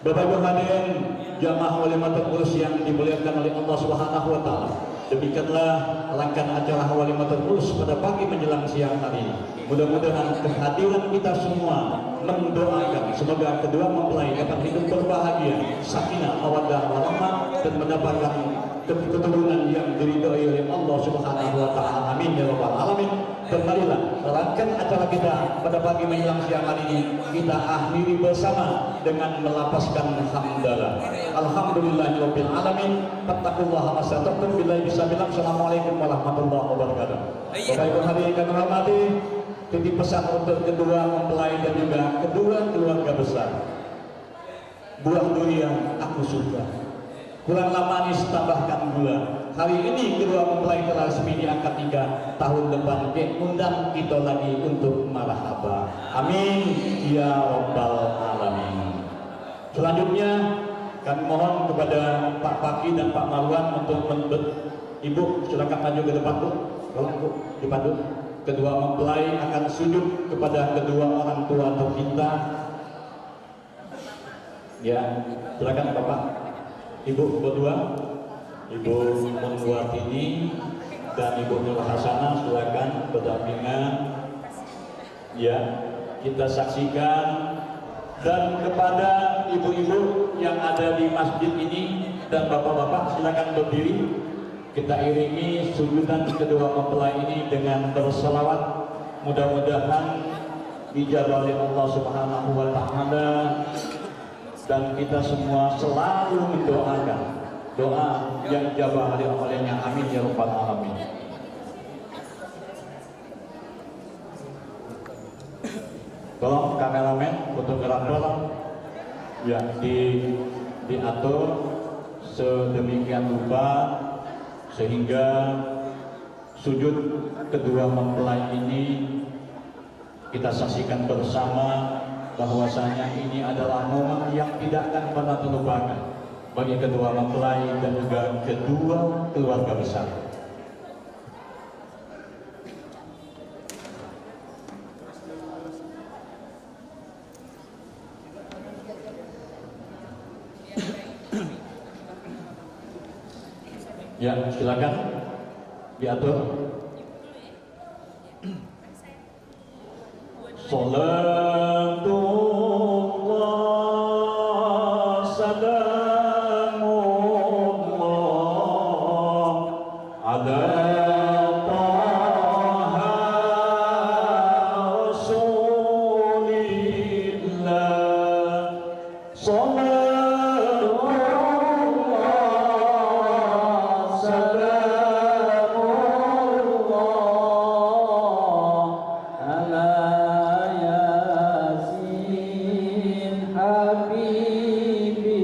Bapak Ibu hadirin jamaah walimatul urus yang dimuliakan oleh Allah Subhanahu wa taala. Demikianlah rangkaian acara walimatul urus pada pagi menjelang siang hari ini. Mudah-mudahan kehadiran kita semua mendoakan semoga kedua mempelai dapat hidup berbahagia, sakinah, mawaddah, warahmah dan mendapatkan keturunan yang diridhoi oleh Allah Subhanahu wa taala. Amin ya rabbal alamin. Kembalilah rangkaian acara kita pada pagi menjelang siang hari ini kita akhiri bersama dengan melapaskan hamdalah. Alhamdulillahirabbil alamin. Fattaqullaha mastata'tum billahi bisabilah. Assalamualaikum warahmatullahi wabarakatuh. Bapak Ibu hadirin kami hormati, titip pesan untuk kedua mempelai dan juga kedua keluarga besar. Buah durian aku suka, kuranglah manis tambahkan gula. Hari ini kedua mempelai telah resmi diangkat nikah. Tahun depan undang kita lagi untuk marhaba. Amin ya rabbal alamin. Selanjutnya kami mohon kepada Pak Paki dan Pak Marwan untuk Ibu silakan maju ke depan Bu. Tolong Bu dipandu. Kedua mempelai akan sujud kepada kedua orang tua tercinta. Ya, silakan Bapak. Ibu berdua, Ibu Munwatini dan Ibu Nur Hasanah silakan berdampingan. Ya, kita saksikan. Dan kepada ibu-ibu yang ada di masjid ini dan bapak-bapak silakan berdiri. Kita iringi sujudan kedua mempelai ini dengan berselawat. Mudah-mudahan dijabah oleh Allah Subhanahu wa taala dan kita semua selalu mendoakan doa yang dijabah olehnya. Amin ya rabbal alamin. Tolong kameramen, fotografer ya diatur sedemikian rupa sehingga sujud kedua mempelai ini kita saksikan bersama bahwasanya ini adalah momen yang tidak akan pernah terlupakan bagi kedua mempelai dan juga kedua keluarga besar. Ya, silakan diatur. Salatullah salamullah ala taha rasulillah. Habibillah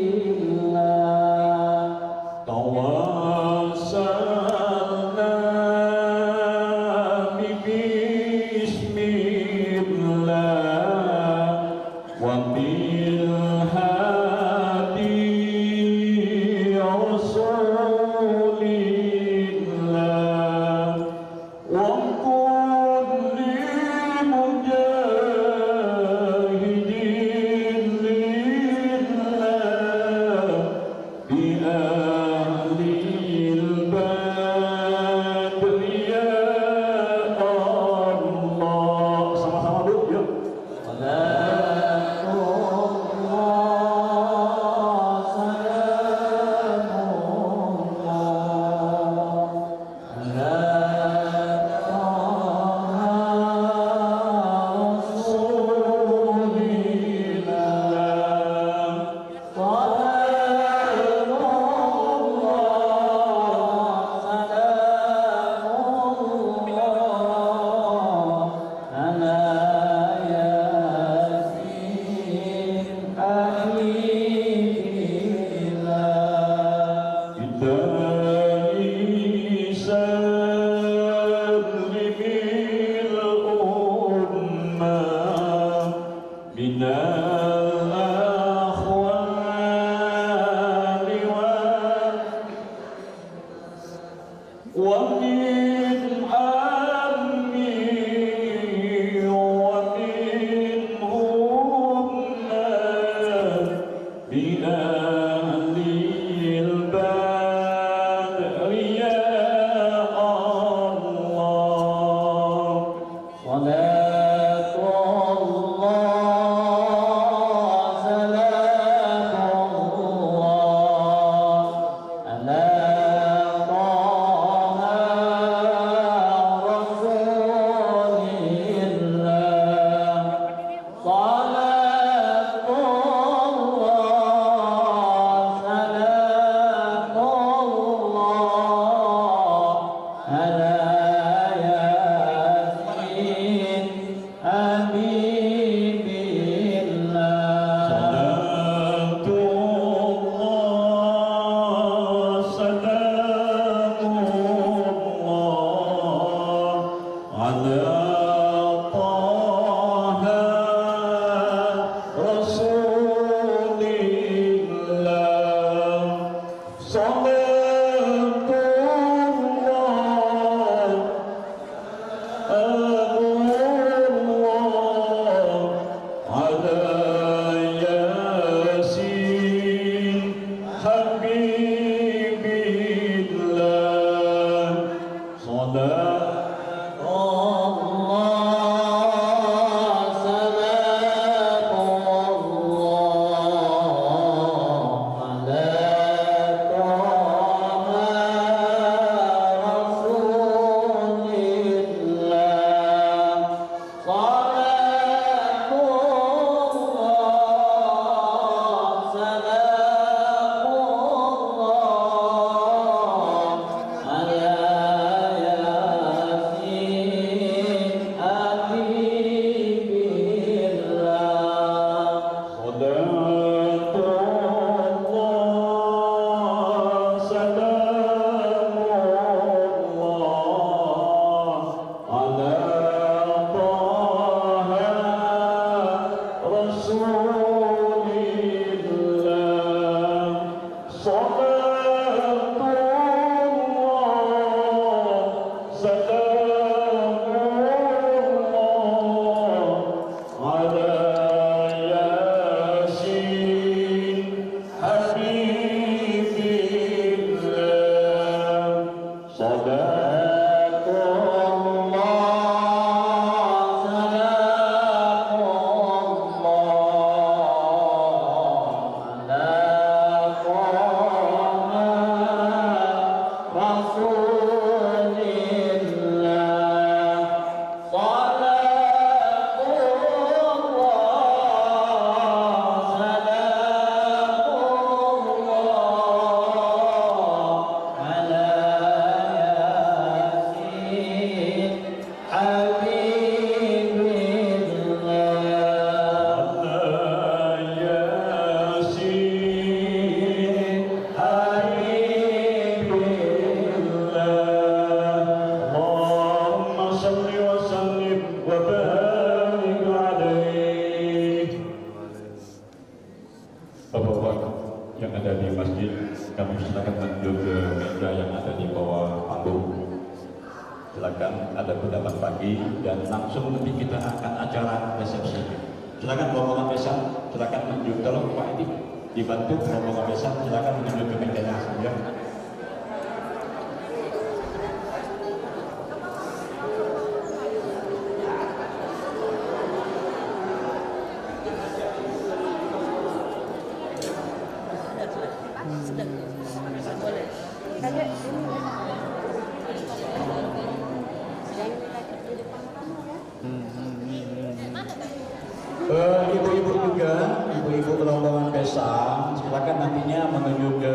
Ibu-ibu juga, ibu-ibu rombongan besan, silakan nantinya menuju ke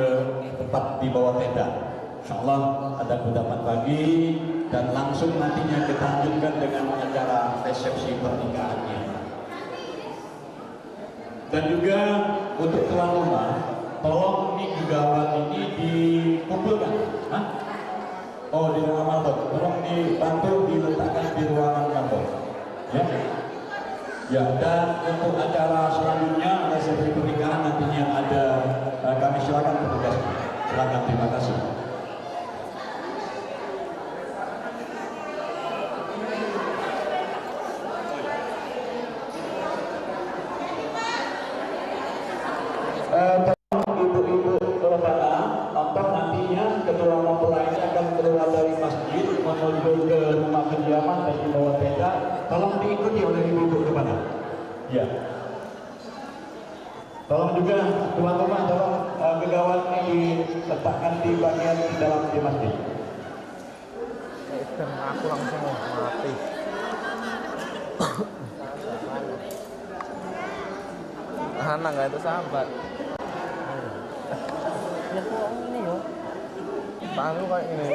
tempat di bawah tenda. Insyaallah ada kudapan pagi dan langsung nantinya kita lanjutkan dengan acara resepsi pernikahannya. Dan juga untuk tuan rumah, tolong ini gawat ini dikumpulkan. Hah? Oh, di ruangan mantor, tolong dibantu diletakkan di ruangan mantor. Ya. Ya, dan untuk acara selanjutnya resepsi pernikahan nantinya ada kami silakan petugas. Silakan, terima kasih. diikuti oleh ibu-ibu depan. Ya. Tolong juga tuan rumah, tolong gawat ini diletakkan di bagian dalam di masjid. Dan aku langsung mati. Anak nggak itu sahabat. Ya kok ini yo. Tangan lu kayak ini.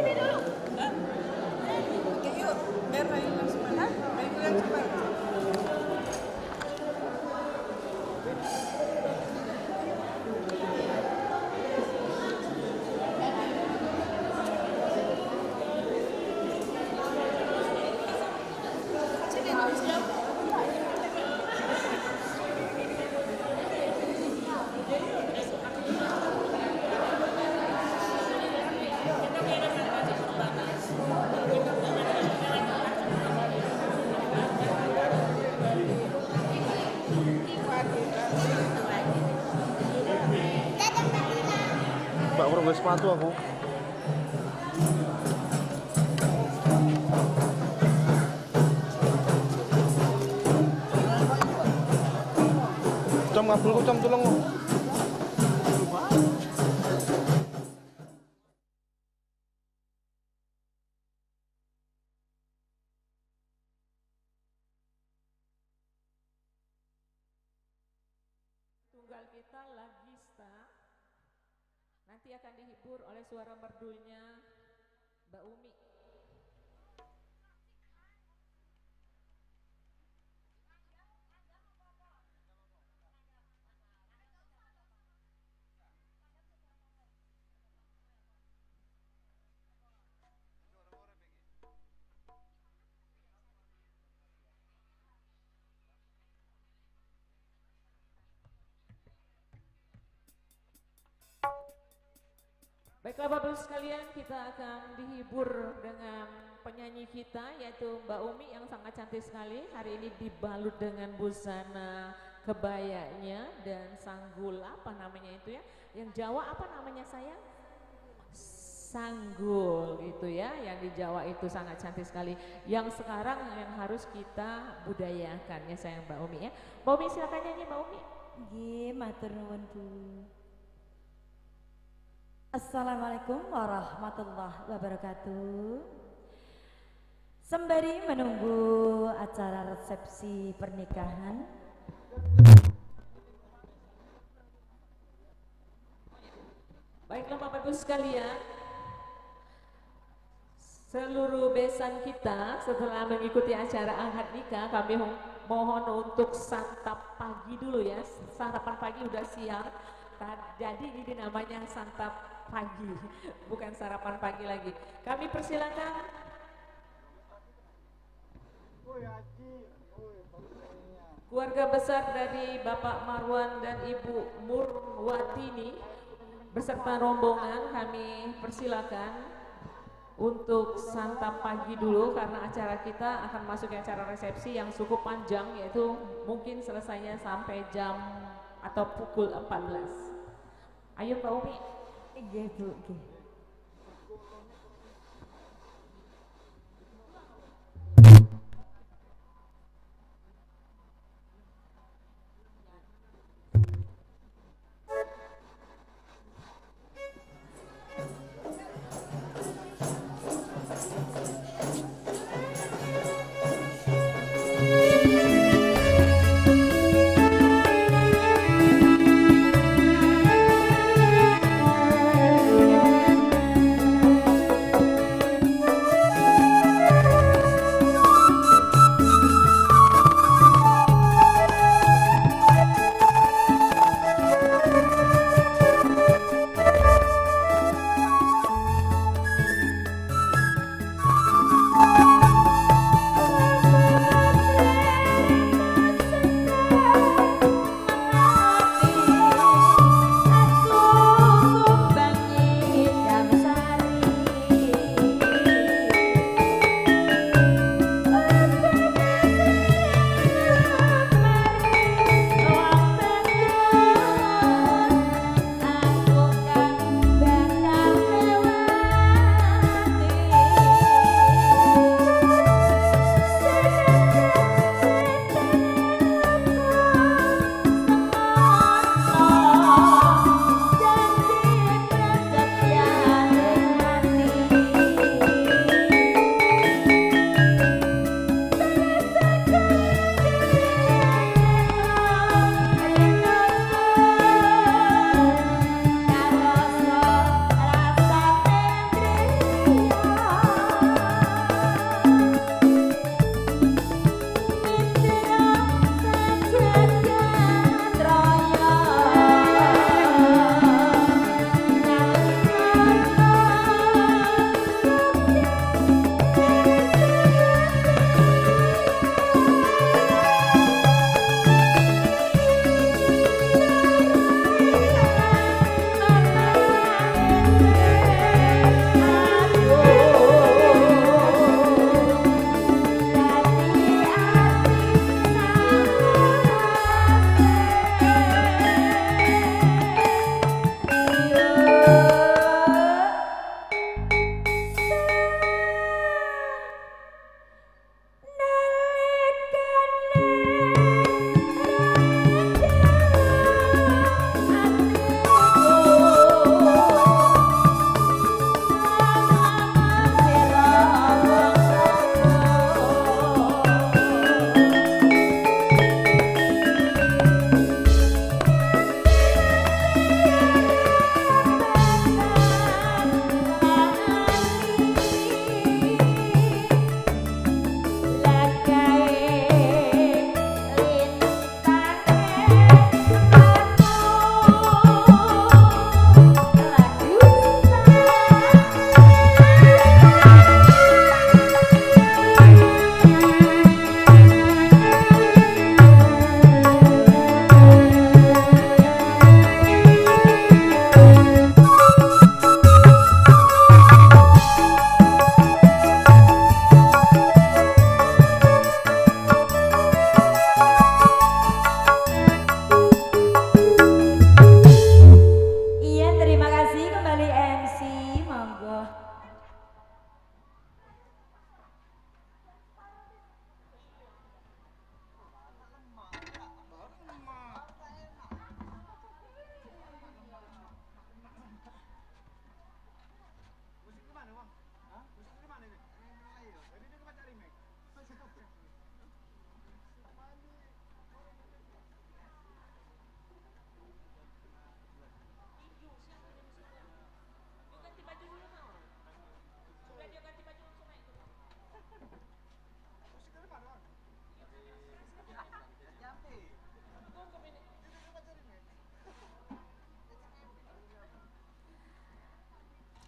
Yuk, biar main langsung mana? Main dulu coba. Mbak kurang gue sepatu aku. Cam ngabulku cam tulung. Tunggal kita Lagista nanti akan dihibur oleh suara merdunya Mbak Umi. Baiklah Bapak Ibu sekalian, kita akan dihibur dengan penyanyi kita yaitu Mbak Umi yang sangat cantik sekali. Hari ini dibalut dengan busana kebayanya dan sanggul apa namanya itu ya? Yang Jawa apa namanya sayang? Sanggul gitu ya, yang di Jawa itu sangat cantik sekali. Yang sekarang yang harus kita budayakan ya sayang Mbak Umi ya. Mbak Umi silakan nyanyi Mbak Umi. Nggih, matur nuwun Bu. Assalamualaikum warahmatullahi wabarakatuh. Sembari menunggu acara resepsi pernikahan, baiklah Bapak Ibu sekalian, seluruh besan kita setelah mengikuti acara akad nikah, kami mohon untuk santap pagi dulu ya. Sarapan pagi udah siang, jadi ini namanya santap pagi, bukan sarapan pagi lagi. Kami persilakan keluarga besar dari Bapak Marwan dan Ibu Murwatini beserta rombongan, kami persilakan untuk santap pagi dulu karena acara kita akan masuk ke acara resepsi yang cukup panjang, yaitu mungkin selesainya sampai jam atau pukul 14. Ayo Mbak Umi. nggih Bu, nggih. Thank you.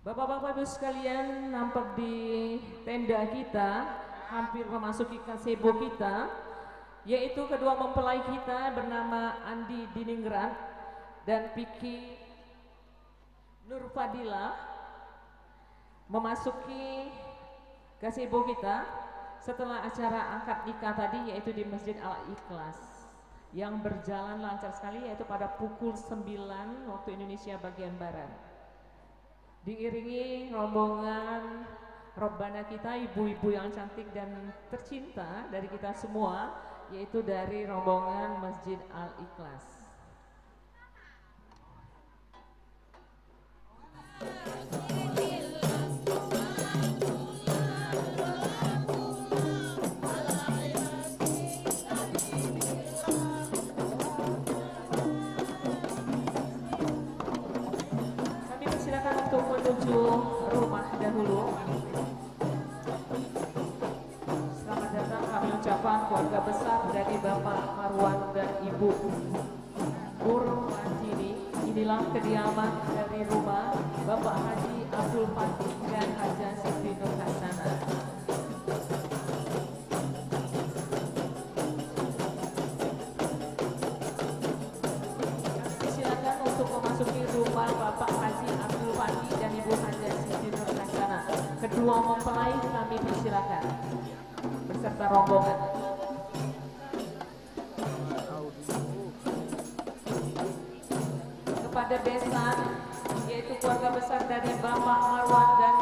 Bapak-bapak Ibu sekalian, nampak di tenda kita hampir memasuki gazebo kita, yaitu kedua mempelai kita bernama Andi Diningrat dan Piki Nurfadila memasuki gazebo kita setelah acara akad nikah tadi, yaitu di Masjid Al-Ikhlas yang berjalan lancar sekali, yaitu pada pukul 9 waktu Indonesia bagian Barat. Diiringi rombongan Robbana kita, ibu-ibu yang cantik dan tercinta dari kita semua, yaitu dari rombongan Masjid Al-Ikhlas. Untuk menuju rumah dahulu. Selamat datang kami ucapkan keluarga besar dari Bapak Marwan dan Ibu Nur Majini. Inilah kediaman dari rumah Bapak Haji Abdul Fatih dan Haja Siti Nur Hasanah. Silakan untuk memasuki rumah Bapak Haji Abdul Fatih dan Ibu Haja Siti Nur Hasanah. Kedua mempelai kami persilakan beserta rombongan. Kepada besan, yaitu keluarga besar dari Bapak Marwan dan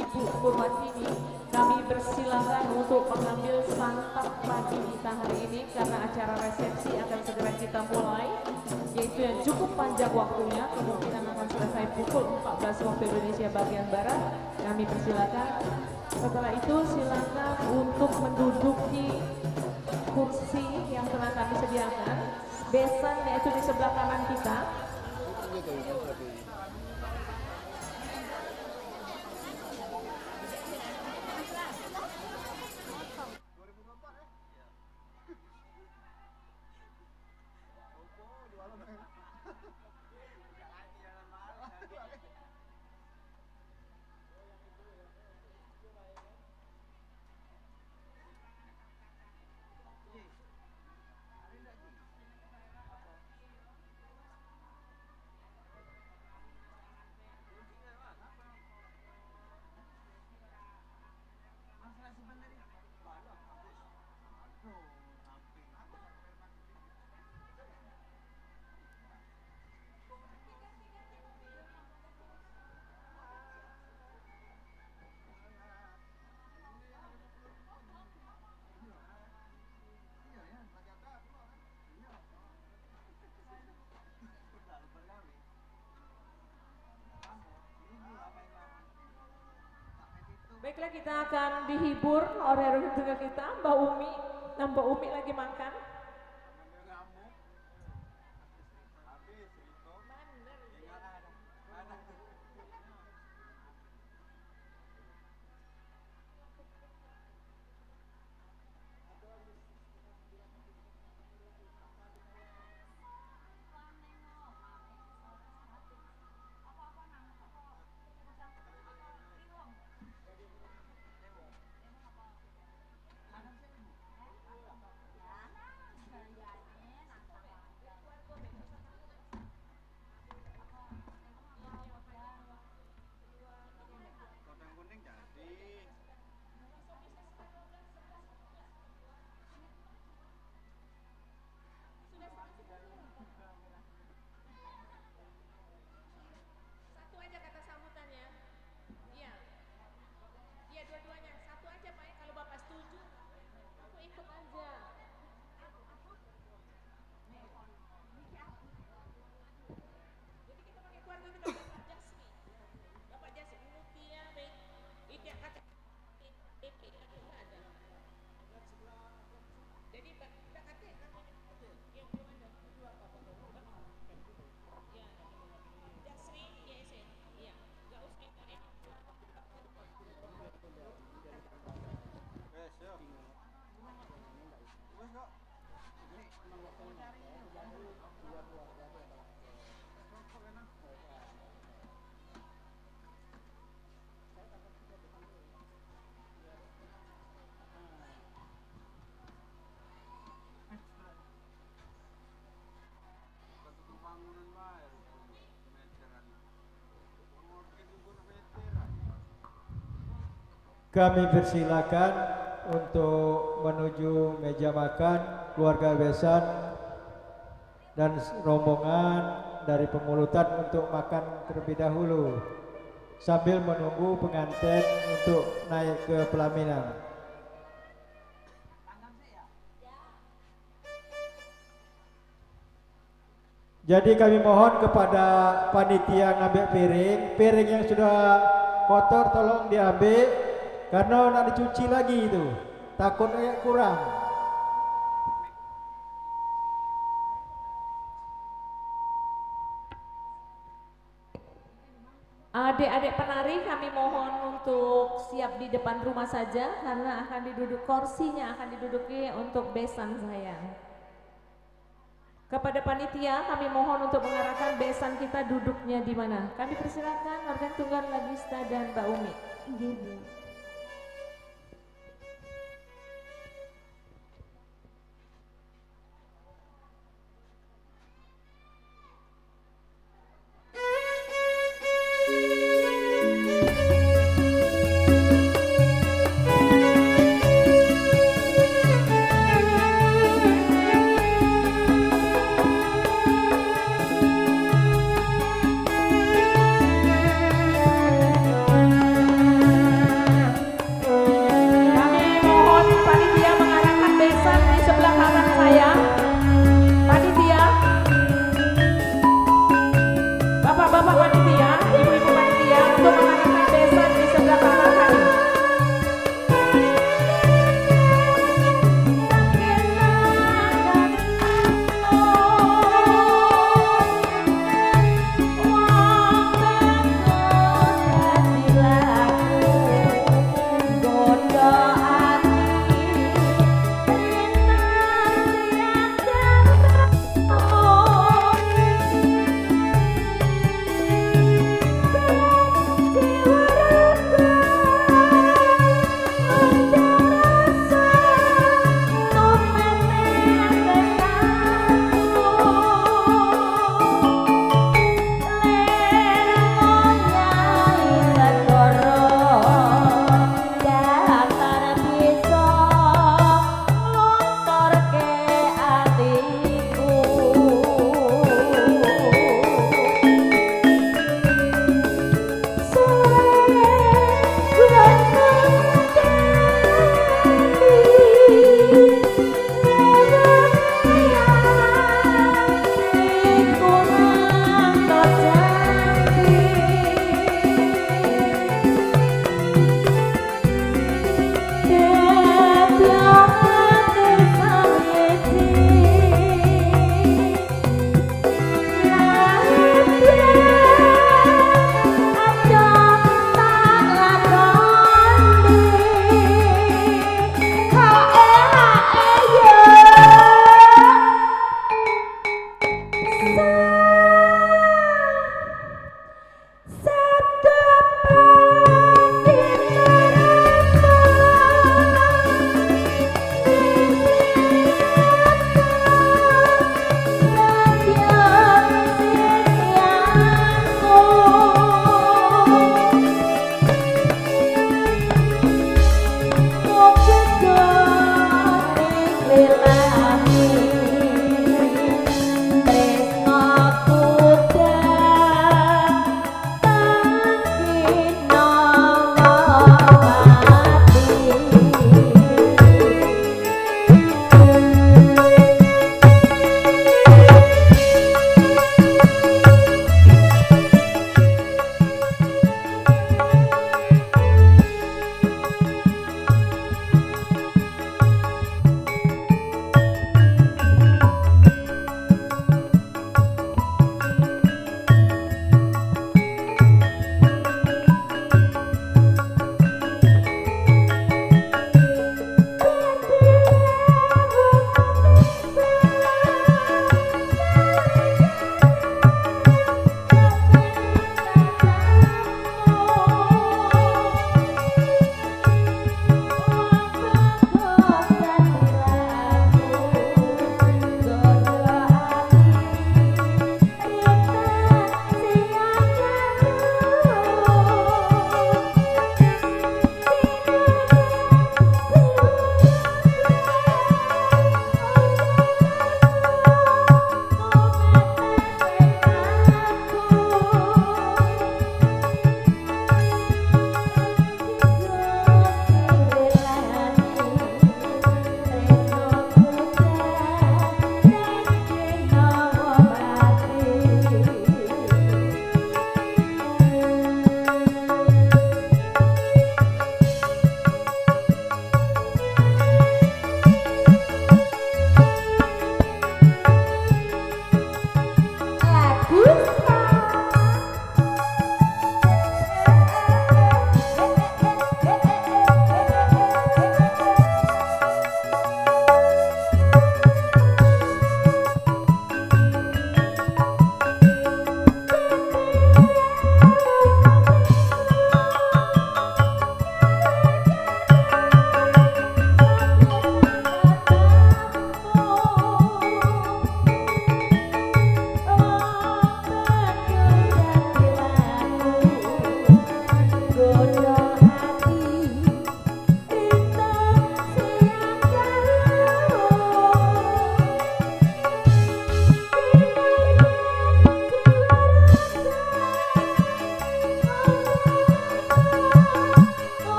Ibu Purwatini, kami persilakan untuk mengambil santap pagi kita hari ini karena acara resepsi akan segera kita mulai, yaitu yang cukup panjang waktunya, kemungkinan akan selesai pukul 14 waktu Indonesia bagian Barat. Kami persilakan. Setelah itu silakan untuk menduduki kursi yang telah kami sediakan. Besan yaitu di sebelah kanan kita. Baiklah, kita akan dihibur oleh rekan kita, Mbak Umi. Nah, Mbak Umi lagi makan. Kami persilakan untuk menuju meja makan keluarga besan dan rombongan dari pengulutan untuk makan terlebih dahulu sambil menunggu pengantin untuk naik ke pelaminan. Jadi kami mohon kepada panitia ngambil piring yang sudah kotor tolong diambil karena nak dicuci lagi itu, takutnya kurang. Adik-adik penari kami mohon untuk siap di depan rumah saja karena akan diduduk kursinya akan diduduki untuk besan saya. Kepada panitia kami mohon untuk mengarahkan besan kita duduknya di mana. Kami persilakan organ tunggal Nagista dan Mbak Umi. Ibu.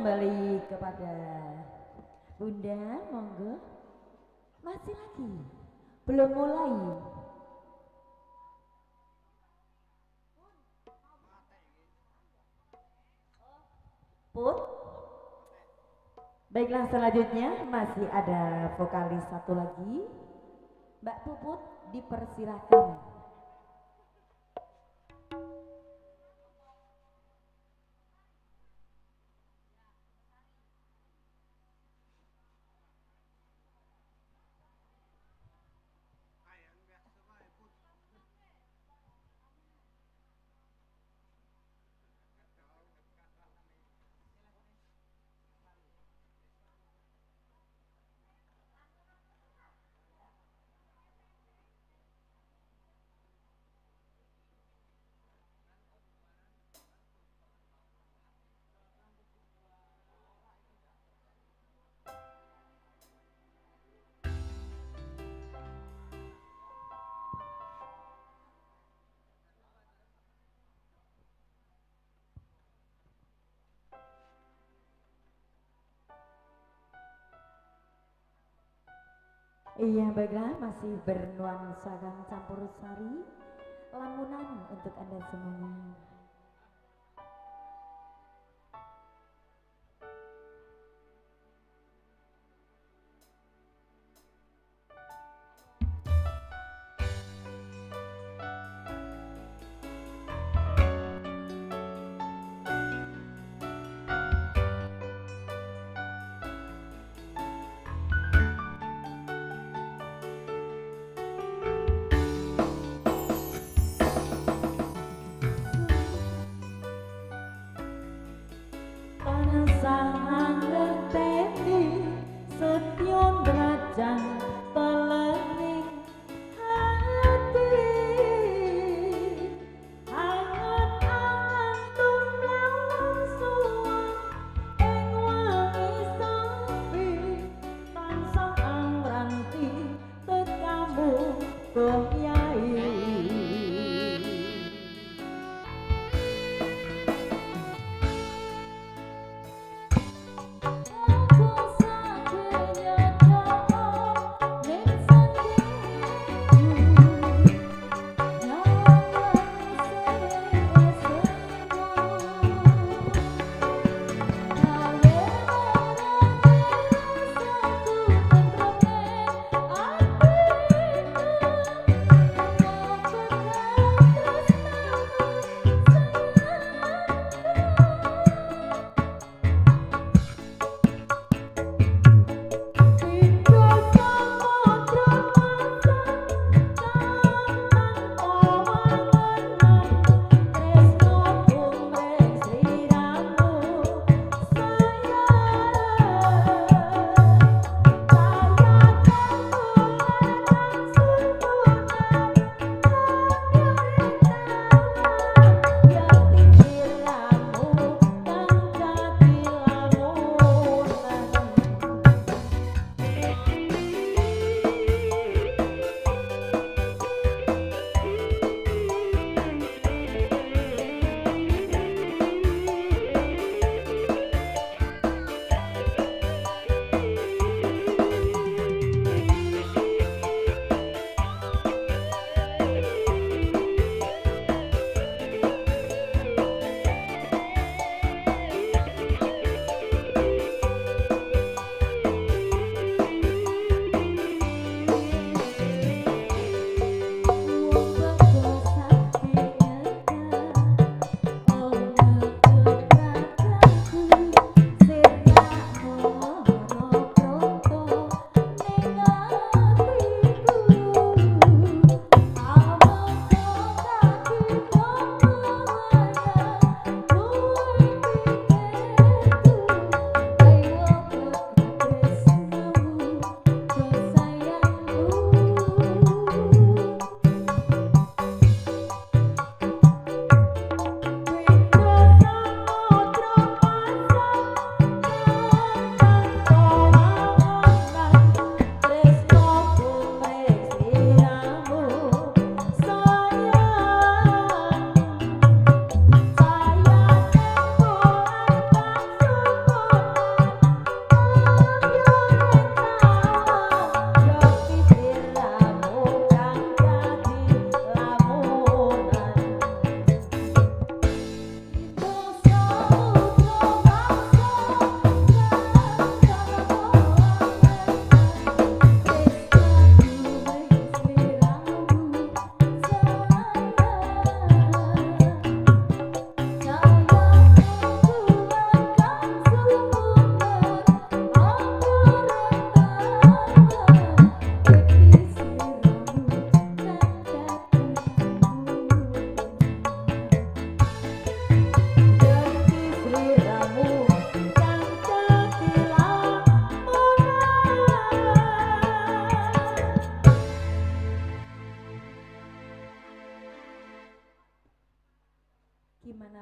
kembali kepada Bunda, monggo. Masih lagi, belum mulai. Put. Baiklah, selanjutnya masih ada vokalis satu lagi. Mbak Puput dipersilahkan. Iya, baiklah, masih bernuansakan campur sari Lamunan untuk Anda semuanya.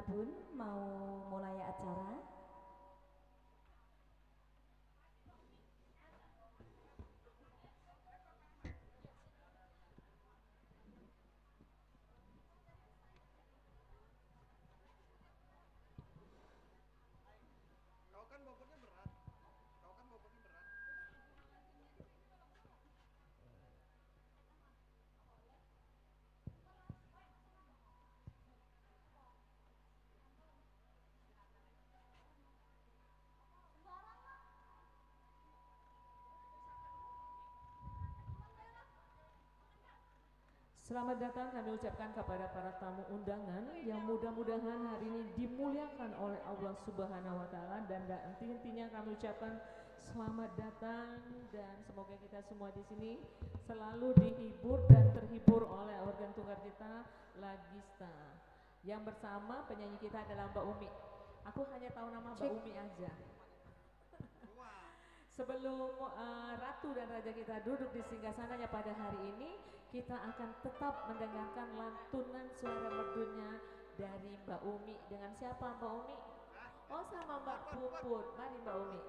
Bun mau mulai acara. Kau kan bobotnya berat. Selamat datang kami ucapkan kepada para tamu undangan yang mudah-mudahan hari ini dimuliakan oleh Allah Subhanahu wa taala, dan intinya kami ucapkan selamat datang dan semoga kita semua di sini selalu dihibur dan terhibur oleh organ tunggal kita Lagista. Yang bersama penyanyi kita adalah Mbak Umi. Aku hanya tahu nama Mbak Umi aja. Sebelum Ratu dan Raja kita duduk di singgasananya pada hari ini, kita akan tetap mendengarkan lantunan suara merdunya dari Mbak Umi. Dengan siapa Mbak Umi? Oh, sama Mbak Puput. Mari Mbak Umi.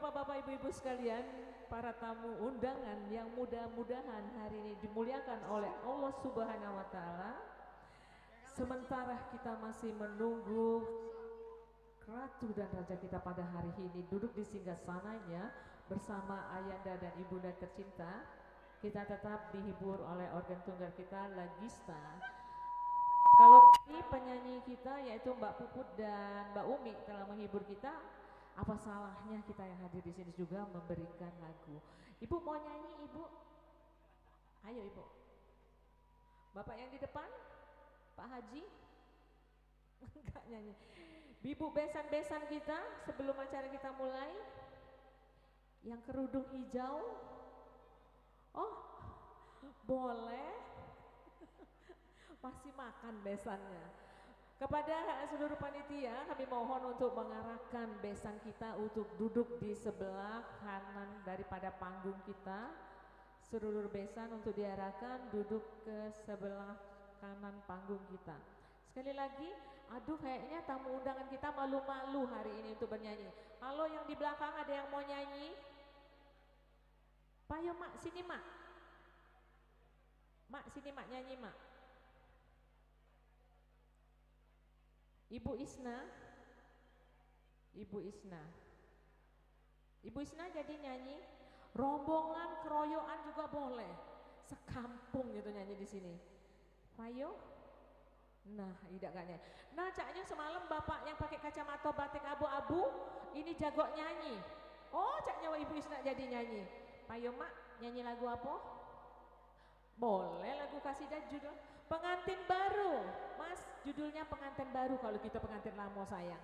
bapak-bapak, ibu-ibu sekalian, para tamu undangan yang mudah-mudahan hari ini dimuliakan oleh Allah Subhanahu wa taala. Sementara kita masih menunggu ratu dan raja kita pada hari ini duduk di singgasananya bersama ayanda dan ibunda tercinta, kita tetap dihibur oleh organ tunggal kita Lagista. Kalau tadi penyanyi kita yaitu Mbak Puput dan Mbak Umi telah menghibur kita, apa salahnya kita yang hadir di sini juga memberikan lagu. Ibu mau nyanyi, Ibu? Ayo, Ibu. Bapak yang di depan, Pak Haji, enggak nyanyi. Ibu besan-besan kita sebelum acara kita mulai, yang kerudung hijau, oh boleh, masih makan besannya. Kepada seluruh panitia kami mohon untuk mengarahkan besan kita untuk duduk di sebelah kanan daripada panggung kita. Seluruh besan untuk diarahkan duduk ke sebelah kanan panggung kita. Sekali lagi, aduh kayaknya tamu undangan kita malu-malu hari ini untuk bernyanyi. Halo yang di belakang, ada yang mau nyanyi? Pak yo mak, sini mak. Mak sini mak, nyanyi mak. Ibu Isna, Ibu Isna, Ibu Isna jadi nyanyi. Rombongan keroyokan juga boleh, sekampung gitu nyanyi di sini. Ayo, nah tidak kan nyanyi. Nah caknya semalam bapak yang pakai kacamata batik abu-abu ini jago nyanyi. Oh caknya Ibu Isna jadi nyanyi. Ayo mak, nyanyi lagu apa? Boleh lagu kasidah judul pengantin baru, Mas, judulnya pengantin baru kalau kita pengantin lama sayang.